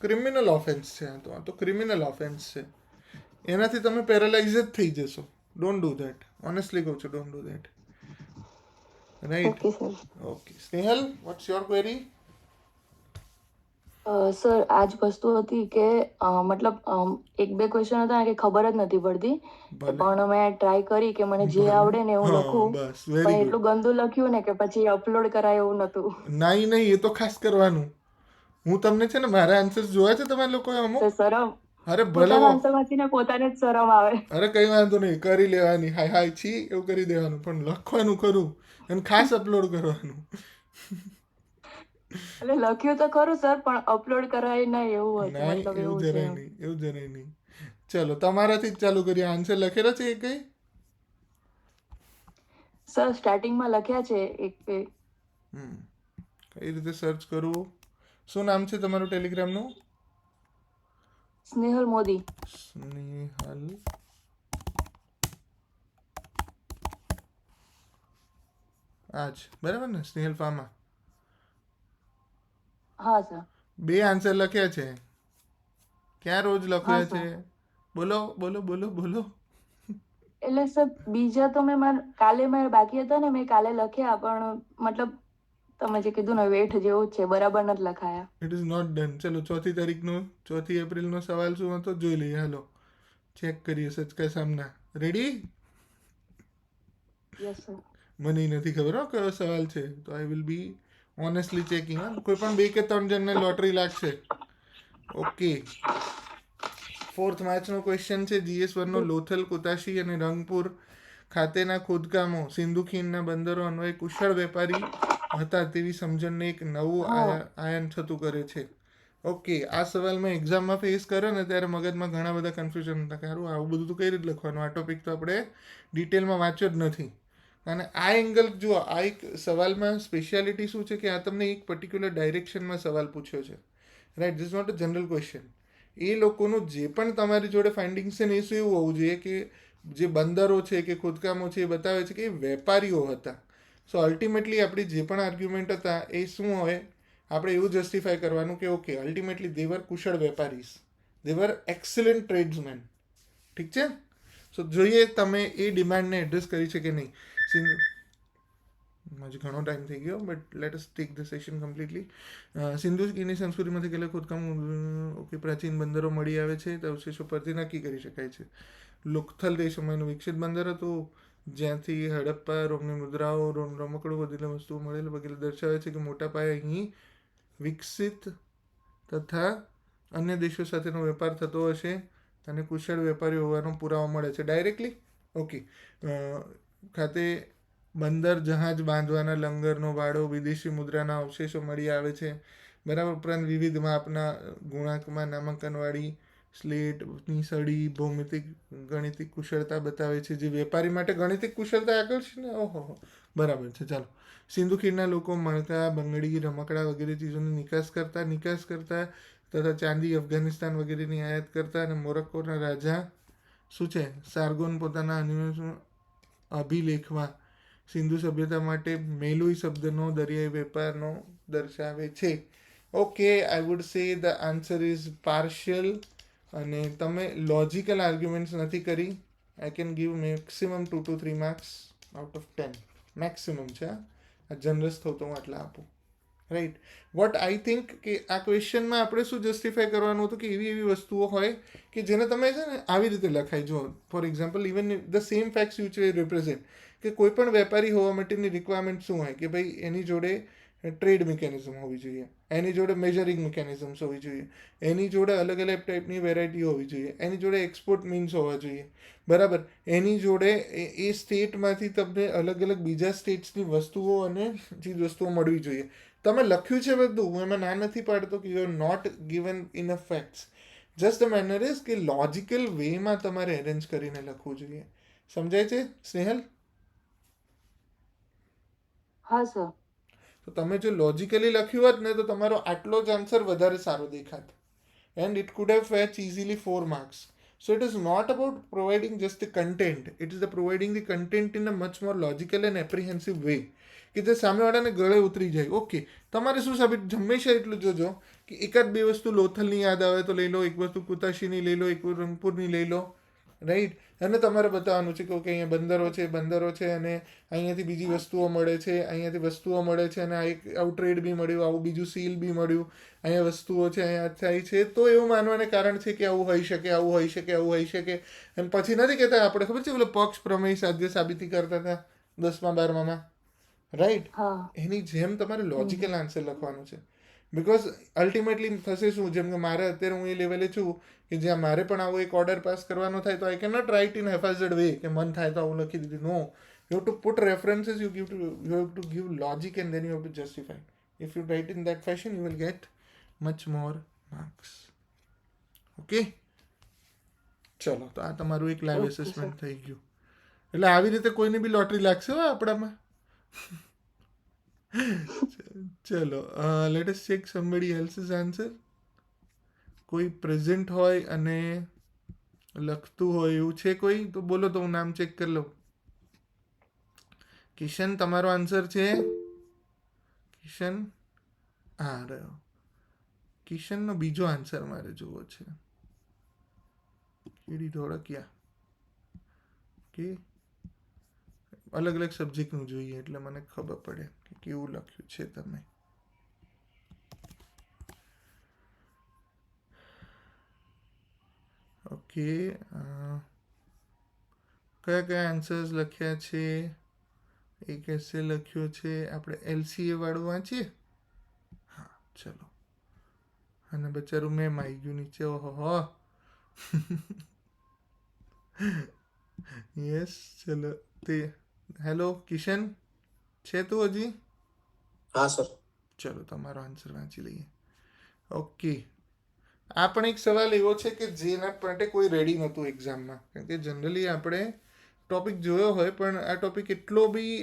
ક્રિમિનલ ઓફેન્સ છે આ તો ક્રિમિનલ ઓફેન્સ છે. એનાથી તમે પેરાલાઇઝ જ થઈ જશો. ડોન્ટ ડુ ધેટ, ઓનેસ્ટલી કહું છું, don't do that, right? Okay Snehal, what's your query? Sir આ જ વસ્તુ હતી કે મતલબ 1-2 ક્વેશ્ચન હતા કે ખબર જ નથી પડતી, પણ મેં ટ્રાય કરી કે મને જે આવડે ને એવું લખું, પણ એટલું ગંદુ લખ્યું ને કે પછી અપલોડ કરાય એવું નતું. નહીં, એ તો ખાસ કરવાનું. હું તમને છે ને મારા આન્સર્સ જોયા છે તમે લોકો અમુક? શરમ, અરે ભલે, પોતાના આન્સર વાંચીને પોતાને જ શરમ આવે. અરે કઈ વાંધો નહીં, કરી લેવાની, હાય છી એવું કરી દેવાનું, પણ લખવાનું ખરું અને ખાસ અપલોડ કરવાનું. એટલે લખ્યું તો ખરું સર, પણ અપલોડ કરાય નહીં એવું હતું. મતલબ એવું જરાય નહીં. ચલો, તમારાથી જ ચાલુ કરીએ. આન્સર લખેલા છે એ કઈ? સર સ્ટાર્ટિંગમાં લખ્યા છે એક બે. કઈ રીતે સર્ચ કરવું? શું નામ છે તમારું ટેલિગ્રામનું? સ્નેહલ મોદી. સ્નેહલ આજ બરાબર ને? સ્નેહલ ફાર્મા. હા સર. 2 આન્સર લખ્યા છે. ક્યાં રોજ લખ્યા છે? બોલો. એટલે સર બીજા તો કાલે મેં બાકી હતા ને, મેં કાલે લખ્યા, પણ મતલબ તમે જે કીધું ને વેઠ જેવું છે, બરાબર નથી લખાયા. It is not done. ચલો, 4 એપ્રિલનો સવાલ શું હતો જોઈ લઈએ. હાલો ચેક કરીએ. સચ કા સામના. રેડી? Yes sir. મને નથી ખબર કયો સવાલ છે, તો I will be honestly checking. કોઈ પણ 2 કે 3 જણને લોટરી લાગશે. ઓકે, 4th માર્ચનો ક્વેશ્ચન છે GS1નો. લોથલ, કુતાશી અને રંગપુર ખાતેના ખોદકામો સિંધુ ખીણના બંદરો અન્વયે કુશળ વેપારી હતા તેવી સમજણને એક નવું આયન થતું કરે છે. ઓકે, આ સવાલ મેં એક્ઝામમાં ફેસ કર્યો ને ત્યારે મગજમાં ઘણા બધા કન્ફ્યુઝન હતા કે સારું આવું બધું તો કઈ રીતે લખવાનું, આ ટોપિક તો આપણે ડિટેલમાં વાંચ્યો જ નથી. અને આ એંગલ જુઓ, આ એક સવાલમાં સ્પેશિયાલિટી શું છે કે આ તમને એક પર્ટિક્યુલર ડાયરેક્શનમાં સવાલ પૂછ્યો છે, right? This not a general question. એ લોકોનું જે પણ તમારી જોડે ફાઇન્ડિંગ્સ છે ને એ શું એવું હોવું જોઈએ કે જે બંદરો છે કે ખોદકામો છે એ બતાવે છે કે એ વેપારીઓ હતા. સો અલ્ટિમેટલી આપણી જે પણ આર્ગ્યુમેન્ટ હતા એ શું હોય, આપણે એવું જસ્ટિફાય કરવાનું કે ઓકે, અલ્ટિમેટલી દેવર કુશળ વેપારીઝ, દેવર એક્સલન્ટ ટ્રેડ્સમેન. ઠીક છે? સો જોઈએ તમે એ ડિમાન્ડને એડ્રેસ કરી છે કે નહીં. હજી ઘણો ટાઈમ થઈ ગયો, but let us take the session completely. Sindhu ખીણની સંસ્કૃતિમાંથી કેટલાક ખોદકામ ઓકે પ્રાચીન બંદરો મળી આવે છે તે અવશેષો પરથી નક્કી કરી શકાય છે. લોથલ તે સમયનું વિકસિત બંદર હતું જ્યાંથી હડપ્પા, રોમની મુદ્રાઓ, રમકડું વગેરે વસ્તુઓ મળેલ વગેરે દર્શાવે છે કે મોટા પાયે અહીં વિકસિત તથા અન્ય દેશો સાથેનો વેપાર થતો હશે અને કુશળ વેપારી હોવાનો પુરાવો મળે છે. ડાયરેક્ટલી ઓકે, ખાતે બંદર જહાજ બાંધવાના લંગરનો વાડો, વિદેશી મુદ્રાના અવશેષો મળી આવે છે, બરાબર. ઉપરાંત વિવિધ માપના ગુણાંકમાં નામાંકનવાળી સ્લેટની સળી ભૌમિતિક ગણિતિક કુશળતા બતાવે છે, જે વેપારી માટે ગણિતિક કુશળતા આગળ છે ને. ઓહો, બરાબર છે. ચાલો, સિંધુ ખીણના લોકો મણકા, બંગડી, રમકડા વગેરે ચીજોની નિકાસ કરતા તથા ચાંદી અફઘાનિસ્તાન વગેરેની આયાત કરતા. અને મોરક્કોના રાજા શું છે સાર્ગોન પોતાના અભિલેખમાં સિંધુ સભ્યતા માટે મેલુઈ શબ્દનો દરિયાઈ વેપારનો દર્શાવે છે. Okay, I would say the answer is partial. અને તમે લોજિકલ આર્ગ્યુમેન્ટ્સ નથી કરી. I can give maximum 2 to 3 marks out of 10. Maximum છે. આ જનરસ થવું તો હું આટલા આપું, રાઈટ? વોટ આઈ થિંક કે આ ક્વેશ્ચનમાં આપણે શું જસ્ટિફાય કરવાનું હતું કે એવી વસ્તુઓ હોય કે જેને તમે છે ને આવી રીતે લખાઈ. જો for example, even the same facts which represent કે કોઈ પણ વેપારી હોવા માટેની રિક્વાયરમેન્ટ શું હોય કે ભાઈ એની જોડે ટ્રેડ મિકેનિઝમ હોવી જોઈએ, એની જોડે મેજરિંગ મિકેનિઝમ્સ હોવી જોઈએ, એની જોડે અલગ અલગ ટાઈપની વેરાયટી હોવી જોઈએ, એની જોડે એક્સપોર્ટ મીન્સ હોવા જોઈએ, બરાબર. એની જોડે એ સ્ટેટમાંથી તમને અલગ અલગ બીજા સ્ટેટ્સની વસ્તુઓ અને ચીજ વસ્તુઓ મળવી જોઈએ. તમે લખ્યું છે બધું, હું એમાં ના નથી પાડતો કે you are not given enough facts. Just the manner is કે લોજિકલ વેમાં તમારે અરેન્જ કરીને લખવું જોઈએ. સમજાય છે સ્નેહલ? હા સર. તો તમે જો લોજિકલી લખ્યું હોત ને તો તમારો આટલો જ આન્સર વધારે સારો દેખાત, and it could have fetch easily 4 marks. So it is not about providing just the content, it is the providing the content in a much more logical and apprehensive way કે જે સામેવાળાને ગળે ઉતરી જાય. Okay, તમારે શું સાબિત, હંમેશા એટલું જોજો કે એકાદ બે વસ્તુ લોથલની યાદ આવે તો લઈ લો, એક વસ્તુ કુતાશીની લઈ લો, એક રંગપુરની લઈ લો, રાઈટ. અને તમારે બતાવવાનું છે કે ઓકે અહીંયા બંદરો છે અને અહીંયાથી બીજી વસ્તુઓ મળે છે, અહીંયાથી વસ્તુઓ મળે છે, અને આ એક આવું ટ્રેડ બી મળ્યું, આવું બીજું સીલ બી મળ્યું, અહીંયા વસ્તુઓ છે, અહીંયા થાય છે, તો એવું માનવાને કારણ છે કે આવું હોઈ શકે, આવું હોઈ શકે, આવું હોઈ શકે. અને પછી નથી કહેતા આપણે, ખબર છે પેલો પક્ષ પ્રમેય સાધ્ય સાબિતી કરતા હતા 10મા 12માં, રાઈટ. એની જેમ તમારે લોજિકલ આન્સર લખવાનું છે. બિકોઝ અલ્ટિમેટલી થશે શું, જેમ કે મારે અત્યારે હું એ લેવલે છું કે જ્યાં મારે પણ આવો એક ઓર્ડર પાસ કરવાનો થાય તો I can not write in haphazard way કે મન થાય તો આવું લખી દીધું. No, you have to put references, you have to give logic and then you have to justify. If you write in that fashion you will get much more marks. Okay, ચલો, તો આ તમારું એક લાઈવ એસેસમેન્ટ થઈ ગયું. એટલે આવી રીતે કોઈની બી લોટરી લાગશે હો આપણામાં. ચલો, let us check somebody else's answer. કોઈ પ્રેઝન્ટ હોય અને લખતું હોય એવું છે કોઈ? તો બોલો તો હું નામ ચેક કરી લઉં. કિશન, તમારો આન્સર છે? કિશન, હા રહ્યો. કિશનનો બીજો આન્સર મારે જોવો છે. કીડી ધોળકિયા. ઓકે, અલગ અલગ સબ્જેક્ટનું જોઈએ એટલે મને ખબર પડે કે કેવું લખ્યું છે તમે. ઓકે, કયા કયા આન્સર્સ લખ્યા છે? એક એસે લખ્યો છે. આપણે LCA વાળું વાંચીએ. હા, ચલો. અને બચારું મેમ આવી ગયું નીચે. ઓહો, યસ. ચલો, તે હેલો કિશન, છે તું હજી? હા સર. ચલો, તમારો આન્સર વાંચી લઈએ. ઓકે, આ પણ એક સવાલ એવો છે કે જેના માટે કોઈ રેડી નહોતું એક્ઝામમાં, કારણ કે જનરલી આપણે ટોપિક જોયો હોય પણ આ ટોપિક એટલો બી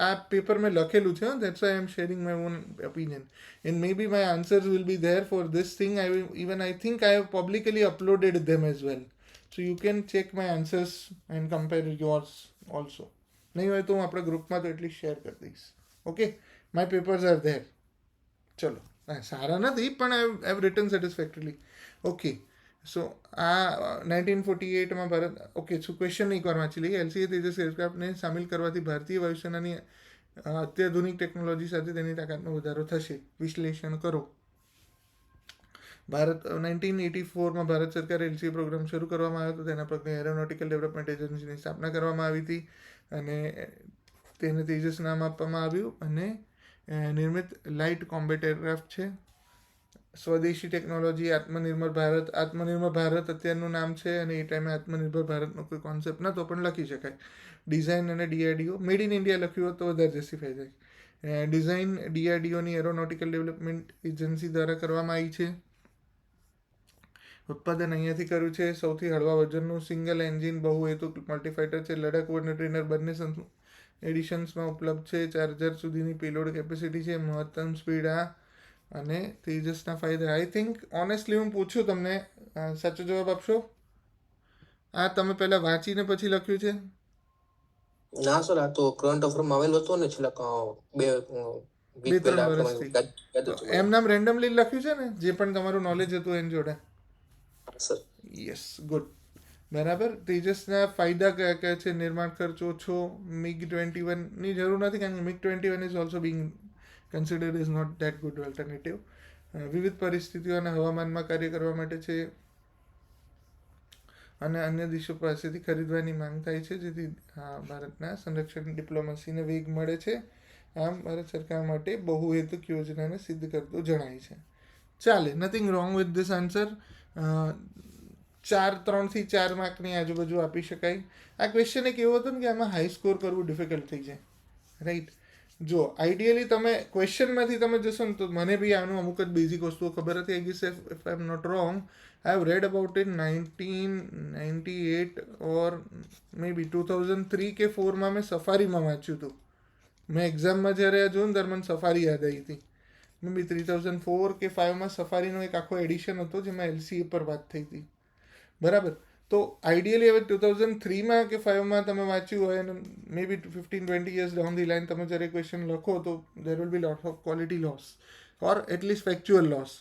આ પેપર મેં લખેલું છે, that's why I am sharing my own opinion and maybe my answers will be there for this thing. I think I have publicly uploaded them as well, so you can check my answers and compare yours also. નહીં હોય તો હું આપણા ગ્રુપમાં તો એટલી share કરી દઈશ. Okay, my papers are there. ચલો, સારા નથી પણ આઈ હેવ રિટન સેટિસ્ફેક્ટરીલી. ઓકે, સો આ 1948માં ભારત. ઓકે, સો ક્વેશ્ચન એકવાર વાંચી લઈએ. LCA તેજસ એરક્રાફ્ટને સામેલ કરવાથી ભારતીય વાયુસેનાની અત્યાધુનિક ટેકનોલોજી સાથે તેની તાકાતમાં વધારો થશે. વિશ્લેષણ કરો. ભારત 1984માં ભારત સરકારે LCA પ્રોગ્રામ શરૂ કરવામાં આવ્યો હતો. તેના પગલે એરોનોટિકલ ડેવલપમેન્ટ એજન્સીની સ્થાપના કરવામાં આવી હતી અને તેને તેજસ નામ આપવામાં આવ્યું. અને નિર્મિત લાઇટ કોમ્બેટ એરક્રાફ્ટ છે. સ્વદેશી ટેકનોલોજી, આત્મનિર્ભર ભારત. આત્મનિર્ભર ભારત અત્યારનું નામ છે અને એ ટાઈમે આત્મનિર્ભર ભારતનો કોઈ કોન્સેપ્ટ નહોતો પણ લખી શકાય. ડિઝાઇન અને DRDO, મેડ ઇન ઇન્ડિયા લખ્યું હોત તો વધારે જસ્ટિફાઈ થાય. ડિઝાઇન DRDOની એરોનોટિકલ ડેવલપમેન્ટ એજન્સી દ્વારા કરવામાં આવી છે. ઉત્પાદન અહીંયાથી કર્યું છે. સૌથી હળવા વજનનું સિંગલ એન્જિન બહુહેતુક મલ્ટીફાઇટર છે. લડાક અને ટ્રેનર બંને એડિશન્સમાં ઉપલબ્ધ છે. 4000 સુધીની પેલોડ કેપેસિટી છે. મહત્તમ સ્પીડ આ. અને તેજસના ફાયદા. આઈ થિંક ઓનેસ્ટલી હું પૂછું તમને, સાચો જવાબ આપશો? આ તમે પહેલા વાંચીને પછી લખ્યું છે? ના સર, આ તો કરંટ અફેરમાં આવેલું હતું ને છેલ્લા 2-3 વર્ષથી. એમ નામ રેન્ડમલી લખ્યું છે ને, જે પણ તમારું નોલેજ હતું એની જોડે? સર, યસ, ગુડ, બરાબર. તેજસના ફાયદા કયા કયા છે? નિર્માણ ખર્ચ ઓછો. MiG-21ની જરૂર નથી કારણ કે MiG-21 is also being considered is not that good alternative. વિવિધ પરિસ્થિતિઓ અને હવામાનમાં કાર્ય કરવા માટે છે અને અન્ય દેશો પાસેથી ખરીદવાની માંગ થાય છે, જેથી ભારતના સંરક્ષણ ડિપ્લોમસીને વેગ મળે છે. આમ ભારત સરકાર માટે બહુહેતુક યોજનાને સિદ્ધ કરતું જણાય છે. ચાલે, nothing wrong with this answer. 3 થી 4 માર્કની આજુબાજુ આપી શકાય. આ ક્વેશ્ચન એક એવો હતો ને કે આમાં હાઈ સ્કોર કરવું ડિફિકલ્ટ થઈ જાય, રાઈટ. જો આઈડિયલી તમે ક્વેશ્ચનમાંથી તમે જશો ને તો મને બી આનું અમુક જ બેઝિક વસ્તુઓ ખબર હતી. I guess if I am not wrong I have read about in 1998 or maybe 2003 કે 4માં મેં સફારીમાં વાંચ્યું હતું. મેં એક્ઝામમાં જ્યારે આ જોયું ને ત્યારે મને સફારી યાદ આવી હતી. મે બી 3004 કે 5માં સફારીનો એક આખો એડિશન હતો જેમાં LCA પર વાત થઈ હતી, બરાબર. તો આઈડિયલી હવે 2003માં કે 5માં તમે વાંચ્યું હોય અને મે બી 15-20 years ડાઉન ધી લાઇન તમે જ્યારે ક્વેશ્ચન લખો તો there will be lot of quality loss or at least factual loss.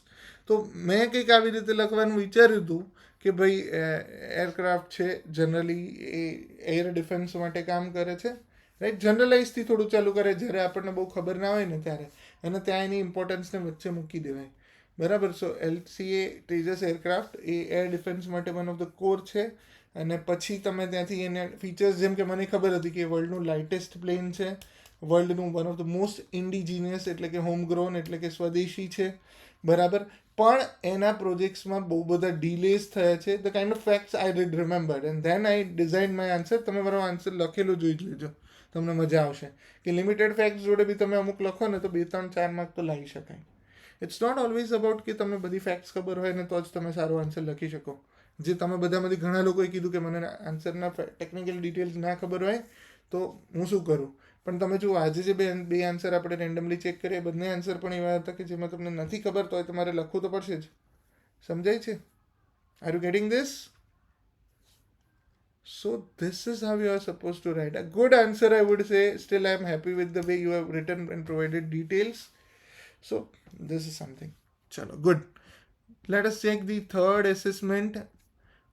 તો મેં કંઈક આવી રીતે લખવાનું વિચાર્યું હતું કે ભાઈ એરક્રાફ્ટ છે જનરલી એ એર ડિફેન્સ માટે કામ કરે છે, રાઈટ. જનરલાઇઝથી થોડું ચાલુ કરે જ્યારે આપણને બહુ ખબર ના હોય ને ત્યારે, અને ત્યાં એની ઇમ્પોર્ટન્સને વચ્ચે મૂકી દેવાય, બરાબર. સો LCA તેજસ એરક્રાફ્ટ એ એર ડિફેન્સ માટે વન ઓફ ધ કોર છે. અને પછી તમે ત્યાંથી એને ફીચર્સ, જેમ કે મને ખબર હતી કે વર્લ્ડનું લાઇટેસ્ટ પ્લેન છે, વર્લ્ડનું વન ઓફ ધ મોસ્ટ ઇન્ડિજીનિયસ એટલે કે હોમગ્રોન એટલે કે સ્વદેશી છે, બરાબર. પણ એના પ્રોજેક્ટ્સમાં બહુ બધા ડિલેઝ થયા છે. The kind of facts I did remember and then I design my answer. તમે મારો આન્સર લખેલો જોઈ લેજો, તમને મજા આવશે. કે લિમિટેડ ફેક્ટ્સ જોડે બી તમે અમુક લખો ને તો 2-3-4 માર્ક તો લાવી શકાય. ઇટ્સ નોટ ઓલવેઝ અબાઉટ કે તમને બધી ફેક્ટ્સ ખબર હોય ને તો જ તમે સારો આન્સર લખી શકો. જે તમે બધામાંથી ઘણા લોકોએ કીધું કે મને આન્સરના ટેકનિકલ ડિટેલ્સ ના ખબર હોય તો હું શું કરું. પણ તમે જુઓ આજે જે બે આન્સર આપણે રેન્ડમલી ચેક કરીએ બંને આન્સર પણ એવા હતા કે જેમાં તમને નથી ખબર તો હોય તમારે લખવું તો પડશે જ. સમજાય છે? Are you getting this? So this is how you are supposed to write. A good answer, I would say. Still, I am happy with the way you have written and provided details. So this is something. Chalo, good. Let us check the third assessment.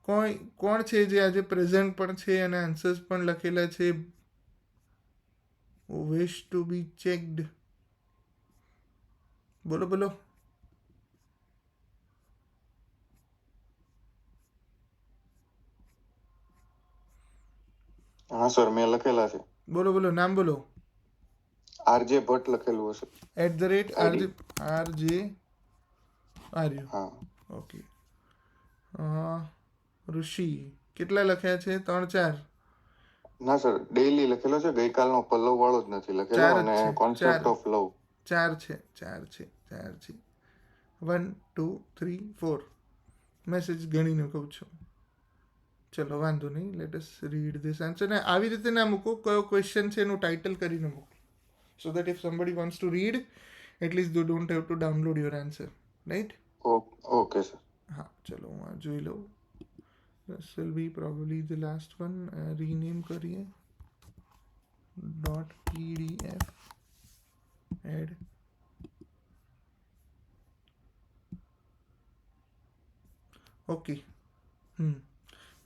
કોણ છે જે આજે present પણ છે અને answers પણ લખેલા છે? wish to be checked. બોલો બોલો. હા સર, મેં લખેલા છે. બોલો બોલો, નામ બોલો. RJ ભટ્ટ લખેલું હશે. @RJ આર્યુ. હા, ઓકે. ઋષિ કેટલા લખ્યા છે? 3-4? ના સર, ડેઈલી લખેલો છે, ગઈકાલનો પલ્લવ વાળો જ નથી લખેલો. અને કોન્સેપ્ટ ઓફ લવ 4 છે. 1 2 3 4 મેસેજ ગણીને કહું છું. ચલો વાંધો નહીં. Let us read this answer. ને આવી રીતે ના મૂકો, કયો ક્વેશ્ચન છે એનું ટાઇટલ કરીને મૂકો, so that if somebody wants to read at least they don't have to download your answer, right? Okay sir. હા, ચલો હું આ જોઈ લઉં. This will be probably the last one. Rename કરીએ .pdf add. Okay.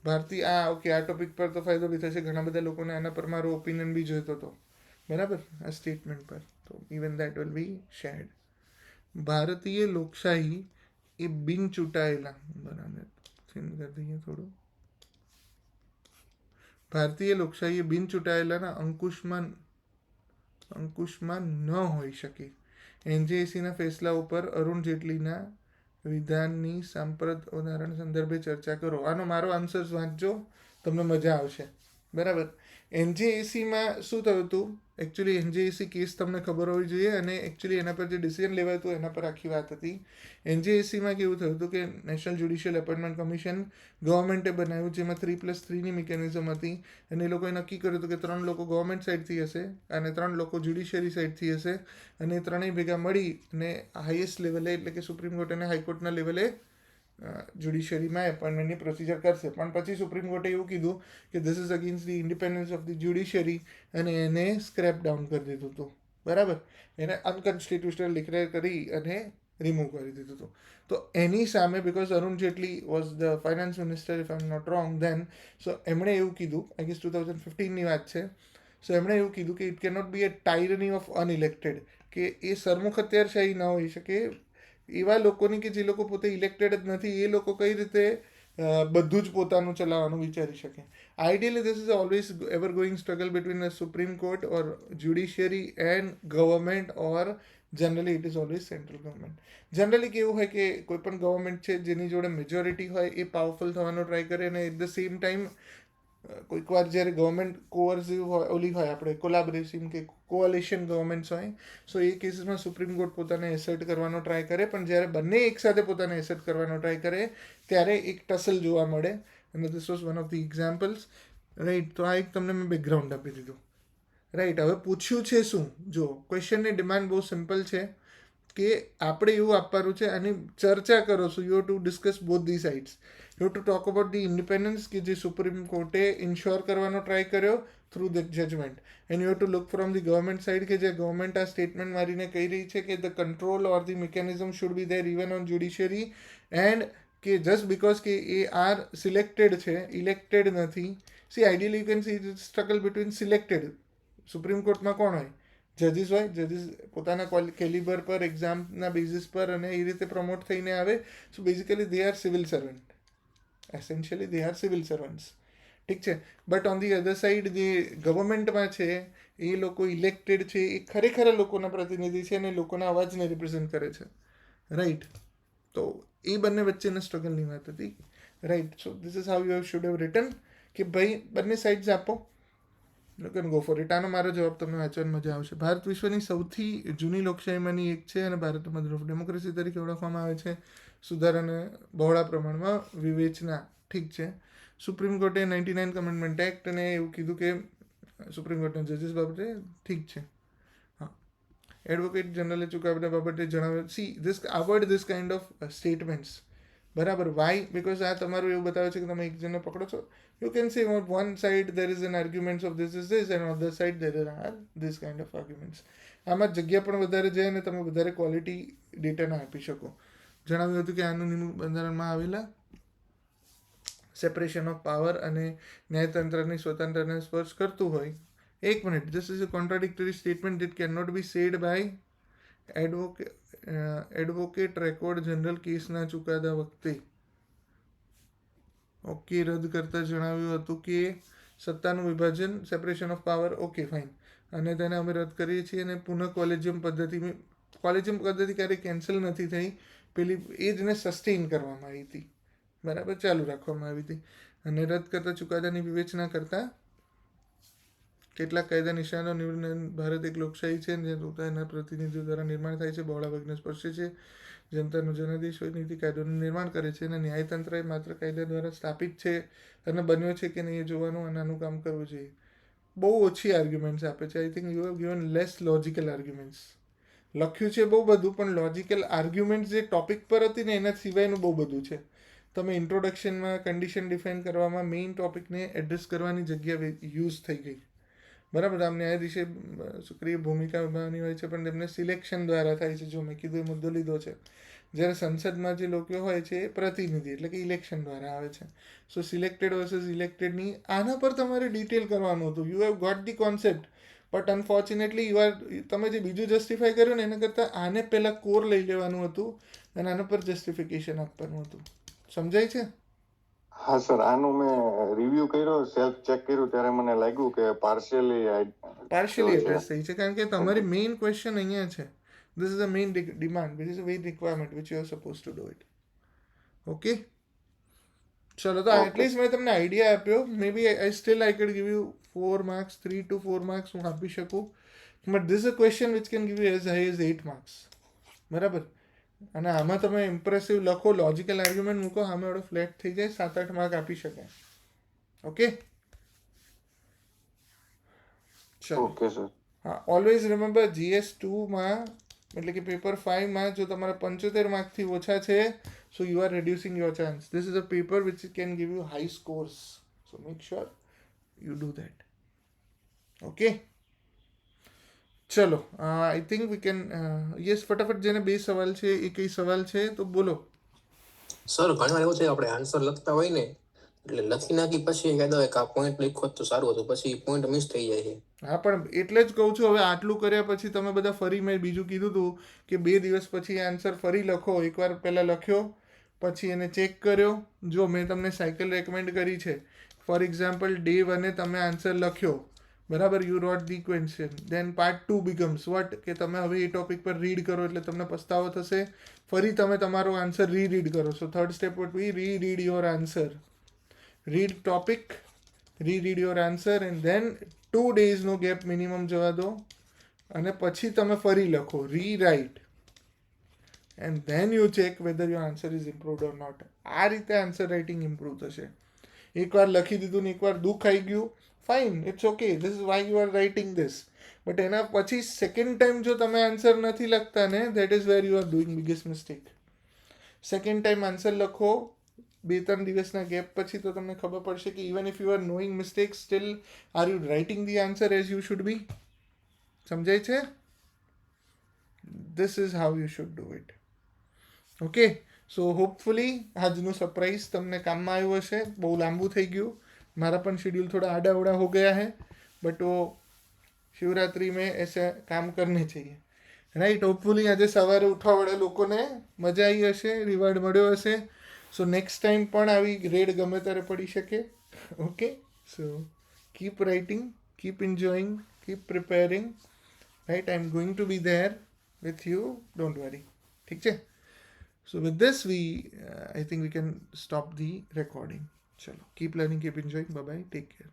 Bharti okay, આ ટોપિક પર તો ફાયદો બી થશે. ઘણા બધા લોકોને આના પર મારો ઓપિનિયન બી જોઈતો હતો, બરાબર, આ સ્ટેટમેન્ટ પર. તો even that will be shared. ભારતીય લોકશાહી એ બિન ચૂંટાયેલા, બરાબર ચેન્જ કરી દઈએ થોડું. ભારતીય લોકશાહી એ બિન ચૂંટાયેલાના અંકુશમાં ન હોઈ શકે. NJACના ફેસલા ઉપર અરુણ જેટલીના વિધાનની સાંપ્રત ઉદાહરણ સંદર્ભે ચર્ચા કરો. આનો મારો આન્સર વાંચજો, તમને મજા આવશે, બરાબર. NJACમાં શું થયું હતું? એકચ્યુઅલી NJAC કેસ તમને ખબર હોવી જોઈએ, અને એકચ્યુઅલી એના પર જે ડિસિઝન લેવાયું હતું એના પર આખી વાત હતી. NJACમાં કેવું થયું હતું કે નેશનલ જ્યુડિશિયલ એપોઇન્ટમેન્ટ કમિશન ગવર્મેન્ટે બનાવ્યું, જેમાં 3+3ની મિકેનિઝમ હતી. અને એ લોકોએ નક્કી કર્યું હતું કે 3 લોકો ગવર્મેન્ટ સાઇડથી હશે અને 3 લોકો જ્યુડિશિયરી સાઇડથી હશે, અને ત્રણેય ભેગા મળી અને હાઈએસ્ટ લેવલે એટલે કે સુપ્રીમ કોર્ટ અને હાઈકોર્ટના લેવલે જ્યુડિશિયરીમાં એપોઇન્ટમેન્ટની પ્રોસિજર કરશે. પણ પછી સુપ્રીમ કોર્ટે એવું કીધું કે this is against the independence of the judiciary, અને એને સ્ક્રેપ ડાઉન કરી દીધું હતું, બરાબર. એને અનકોન્સ્ટિટ્યુશનલ ડિક્લેર કરી અને રિમૂવ કરી દીધું હતું. તો એની સામે, because Arun Jaitley was the finance minister if I am not wrong then, so એમણે એવું કીધું, આઈ ગેસ 2015ની વાત છે. સો એમણે એવું કીધું કે it can not be a tyranny of unelected, કે એ સરમુખ અત્યારશાહી ન હોઈ શકે. એવા લોકોની કે જે લોકો પોતે ઇલેક્ટેડ જ નથી, એ લોકો કઈ રીતે બધું જ પોતાનું ચલાવવાનું વિચારી શકે. Ideally this is always ever going struggle between the supreme court or judiciary and government or generally it is always central government. Generally કેવું હોય કે કોઈ પણ ગવર્મેન્ટ છે જેની જોડે મેજોરિટી હોય એ પાવરફુલ થવાનો ટ્રાય કરે, અને એટ ધ સેમ ટાઈમ કોઈક વાર જ્યારે ગવર્મેન્ટ કોઅર્સિવ હોય, ઓલી હોય આપણે કોલાબરેશન કે કોઅલિશન ગવર્મેન્ટ્સ હોય, સો એ કેસીસમાં સુપ્રીમ કોર્ટ પોતાને એસર્ટ કરવાનો ટ્રાય કરે, પણ જ્યારે બંને એકસાથે પોતાને એસર્ટ કરવાનો ટ્રાય કરે ત્યારે એક ટસલ જોવા મળે, અને this was one of the examples, right. તો આ એક તમને મેં બેકગ્રાઉન્ડ આપી દીધું, રાઈટ. હવે પૂછ્યું છે શું, જો ક્વેશ્ચનની ડિમાન્ડ બહુ સિમ્પલ છે કે આપણે એવું આપવાનું છે, આની ચર્ચા કરો છો, you have to discuss both the sides. You to talk about the independence કે જે સુપ્રીમ કોર્ટે ઇન્શ્યોર કરવાનો ટ્રાય કર્યો through the judgement, and you have to look from the government side કે જે ગવર્મેન્ટ આ સ્ટેટમેન્ટ મારીને કહી રહી છે કે the control or the mechanism should be there even on judiciary, and કે જસ્ટ બિકોઝ કે એ આર સિલેક્ટેડ છે, ઇલેક્ટેડ નથી. C ideally you can see struggle between selected. Supreme કોર્ટમાં કોણ હોય? જજીસ હોય. જજીસ પોતાના કેલિબર પર, એક્ઝામના બેઝિસ પર અને એ રીતે પ્રમોટ થઈને આવે. So basically they are civil servant, essentially they are civil servants, ઠીક છે. But on the other side જે ગવર્મેન્ટમાં છે એ લોકો ઇલેક્ટેડ છે, એ ખરેખર લોકોના પ્રતિનિધિ છે અને લોકોના અવાજને રિપ્રેઝેન્ટ કરે છે, રાઈટ. તો એ બંને વચ્ચેના સ્ટ્રગલની વાત હતી, right. So this is how you should have return કે ભાઈ બંને સાઇડ્સ આપો, you can go for it. આનો મારો જવાબ તમને વાંચવાની મજા આવશે. ભારત વિશ્વની સૌથી જૂની લોકશાહીમાંની એક છે અને ભારતમાં મધર ઓફ ડેમોક્રેસી તરીકે ઓળખવામાં આવે છે. સુધારાને બહોળા પ્રમાણમાં વિવેચના, ઠીક છે. સુપ્રીમ કોર્ટે 99 કમેન્ડમેન્ટ એક્ટ અને એવું કીધું કે સુપ્રીમ કોર્ટના જજીસ બાબતે, ઠીક છે. હા, એડવોકેટ જનરલે ચુકાદા બાબતે જણાવ્યું. See this avoid this kind of statements, બરાબર. વાય? બિકોઝ આ તમારું એવું બતાવે છે કે તમે એક જણને પકડો છો. You can say on one side there is an argument of this is this, and on the other side there are this kind of arguments. આમાં જગ્યા પણ વધારે જાય અને તમે વધારે ક્વોલિટી ડેટાના આપી શકો. જણાવ્યું હતું કે આનું બંધારણમાં આવેલા સેપરેશન ઓફ પાવર અને ન્યાયતંત્રની સ્વતંત્રતાને સ્પર્શ કરતું હોય. એક minute, this is a contradictory statement that can not be said by advocate record general કેસના ચુકાદા વખતે. ઓકે, રદ કરતા જણાવ્યું હતું કે સત્તાનું વિભાજન, separation of power, okay fine, અને તેને અમે રદ કરીએ છીએ. અને પુનઃ કોલેજિયમ પદ્ધતિ ક્યારેય કેન્સલ નથી થઈ, પેલી એ જને સસ્ટેઇન કરવામાં આવી હતી, બરાબર, ચાલુ રાખવામાં આવી હતી. અને રદ કરતા ચુકાદાની વિવેચના કરતા કેટલાક કાયદા નિશાનો ભારત એક લોકશાહી છે જે પોતાના પ્રતિનિધિઓ દ્વારા નિર્માણ થાય છે, બહોળા વર્ગને સ્પર્શે છે, જનતાનો જનાદેશ હોય નીતિ કાયદોનું નિર્માણ કરે છે, અને ન્યાયતંત્ર એ માત્ર કાયદા દ્વારા સ્થાપિત છે અને બન્યો છે કે નહીં એ જોવાનું અને આનું કામ કરવું જોઈએ. બહુ ઓછી આર્ગ્યુમેન્ટ્સ આપે છે. I think you have given less logical arguments. લખ્યું છે બહુ બધું, પણ લોજિકલ આર્ગ્યુમેન્ટ્સ જે ટોપિક પર હતી ને એના સિવાયનું બહુ બધું છે. તમે ઇન્ટ્રોડક્શનમાં કન્ડિશન ડિફાઇન કરવામાં મેઇન ટોપિકને એડ્રેસ કરવાની જગ્યા યુઝ થઈ ગઈ, બરાબર. આમ ન્યાયાધીશે સક્રિય ભૂમિકા નિભાવવાની હોય છે, પણ તેમને સિલેક્શન દ્વારા થાય છે. જો મેં કીધું એ મુદ્દો લીધો છે. જ્યારે સંસદમાં જે લોકો હોય છે એ પ્રતિનિધિ, એટલે કે ઇલેક્શન દ્વારા આવે છે. સો સિલેક્ટેડ વર્સિસ ઇલેક્ટેડની આના પર તમારે ડિટેલ કરવાનું હતું. You have got the concept, but unfortunately તમે જે બીજું જસ્ટિફાય કર્યું ને એના કરતાં આને પહેલાં કોર લઈ લેવાનું હતું અને આના પર જસ્ટિફિકેશન આપવાનું હતું. સમજાય છે? હા સર, આનું મેં રિવ્યુ કર્યો, સેલ્ફ ચેક કર્યું, ત્યારે મને લાગ્યું કે પાર્શિયલી એડ્રેસ થઈ છે, કારણ કે તમારી મેઇન ક્વેશ્ચન અહીંયા છે. This is the main demand, which is a main requirement which you are supposed to do it. Okay? ચલો, તો એટલીસ્ટ મેં તમને આઈડિયા આપ્યો. મે બી I could give you 4 marks, 3 to 4 marks હું આપી શકું, but this is a question which can give you as high as 8 marks, બરાબર. અને આમાં તમે ઇમ્પ્રેસિવ લખો, લોજિકલ આર્ગ્યુમેન્ટ મૂકો, આમાં એવડો ફ્લેટ થઈ જાય, 7-8 માર્ક આપી શકાય. ઓકે, ચલો. Okay sir. હા, ઓલવેઝ રિમેમ્બર GS2માં એટલે કે પેપર 5માં જો તમારા 75 માર્કથી ઓછા છે, સો you R reducing your chance. This is a paper which can give you high scores, so make sure you do that. Okay, ચલો. I think we can yes, ફટાફટ જેને 2 સવાલ છે એ કઈ સવાલ છે તો બોલો. સર, ઘણી વાર એવું છે આપણે આન્સર લખતા હોય ને એટલે લખી નાખી પછી યાદ આવે કે આ પોઈન્ટ લખ્યો તો સારું હતું, પછી પોઈન્ટ મિસ થઈ જાય છે. હા, પણ એટલે જ કહું છું, હવે આટલું કર્યા પછી તમે બધા ફરી, મેં બીજું કીધું હતું કે 2 દિવસ પછી આન્સર ફરી લખો. એકવાર પહેલાં લખ્યો, પછી એને ચેક કર્યો. જો મેં તમને સાયકલ રેકમેન્ડ કરી છે. ફોર એક્ઝામ્પલ ડે 1 તમે આન્સર લખ્યો, બરાબર, you wrote the question. Then part 2 becomes what, કે તમે હવે એ ટોપિક પર રીડ કરો એટલે તમને પસ્તાવો થશે, ફરી તમે તમારો આન્સર રીડ કરો. So third step what be read your answer. Read topic, read your answer, and then 2 daysનો ગેપ મિનિમમ જવા દો, અને પછી તમે ફરી લખો, rewrite, and then you check whether your answer is improved or not. આ રીતે આન્સર રાઇટિંગ ઇમ્પ્રૂવ થશે. એકવાર લખી દીધું ને એકવાર દુઃખ આવી ગયું, fine, it's okay, this is why you are writing this. But એના પછી સેકન્ડ ટાઈમ જો તમે આન્સર નથી લખતા ને, that is wear you are doing biggest mistake. Second time answer લખો 2-3 દિવસના ગેપ પછી, તો તમને ખબર પડશે કે even if you are knowing mistake, steel are you writing the answer as you should be. સમજાય છે? This is how you should do it. Okay, so hopefully આજનું સરપ્રાઈઝ તમને કામમાં આવ્યું હશે. બહુ લાંબુ થઈ ગયું, મારા પણ शेड्यूल थोड़ा आड़ा उड़ा हो गया है, बट वो शिवरात्रि में ऐसे काम करने चाहिए, राइट. होपफुली આજે સવારે ઉઠવાવાળા લોકોને મજા આવી હશે, રિવોર્ડ મળ્યો હશે. સો નેક્સ્ટ ટાઈમ પણ આવી રેડ ગમે ત્યારે પડી શકે. Okay, so keep writing, keep enjoying, keep preparing, right. I am going to be there with you, don't worry. ઠીક છે? So with this, I think we can stop the recording. Chalo, keep learning, keep enjoying. Bye bye. Take care.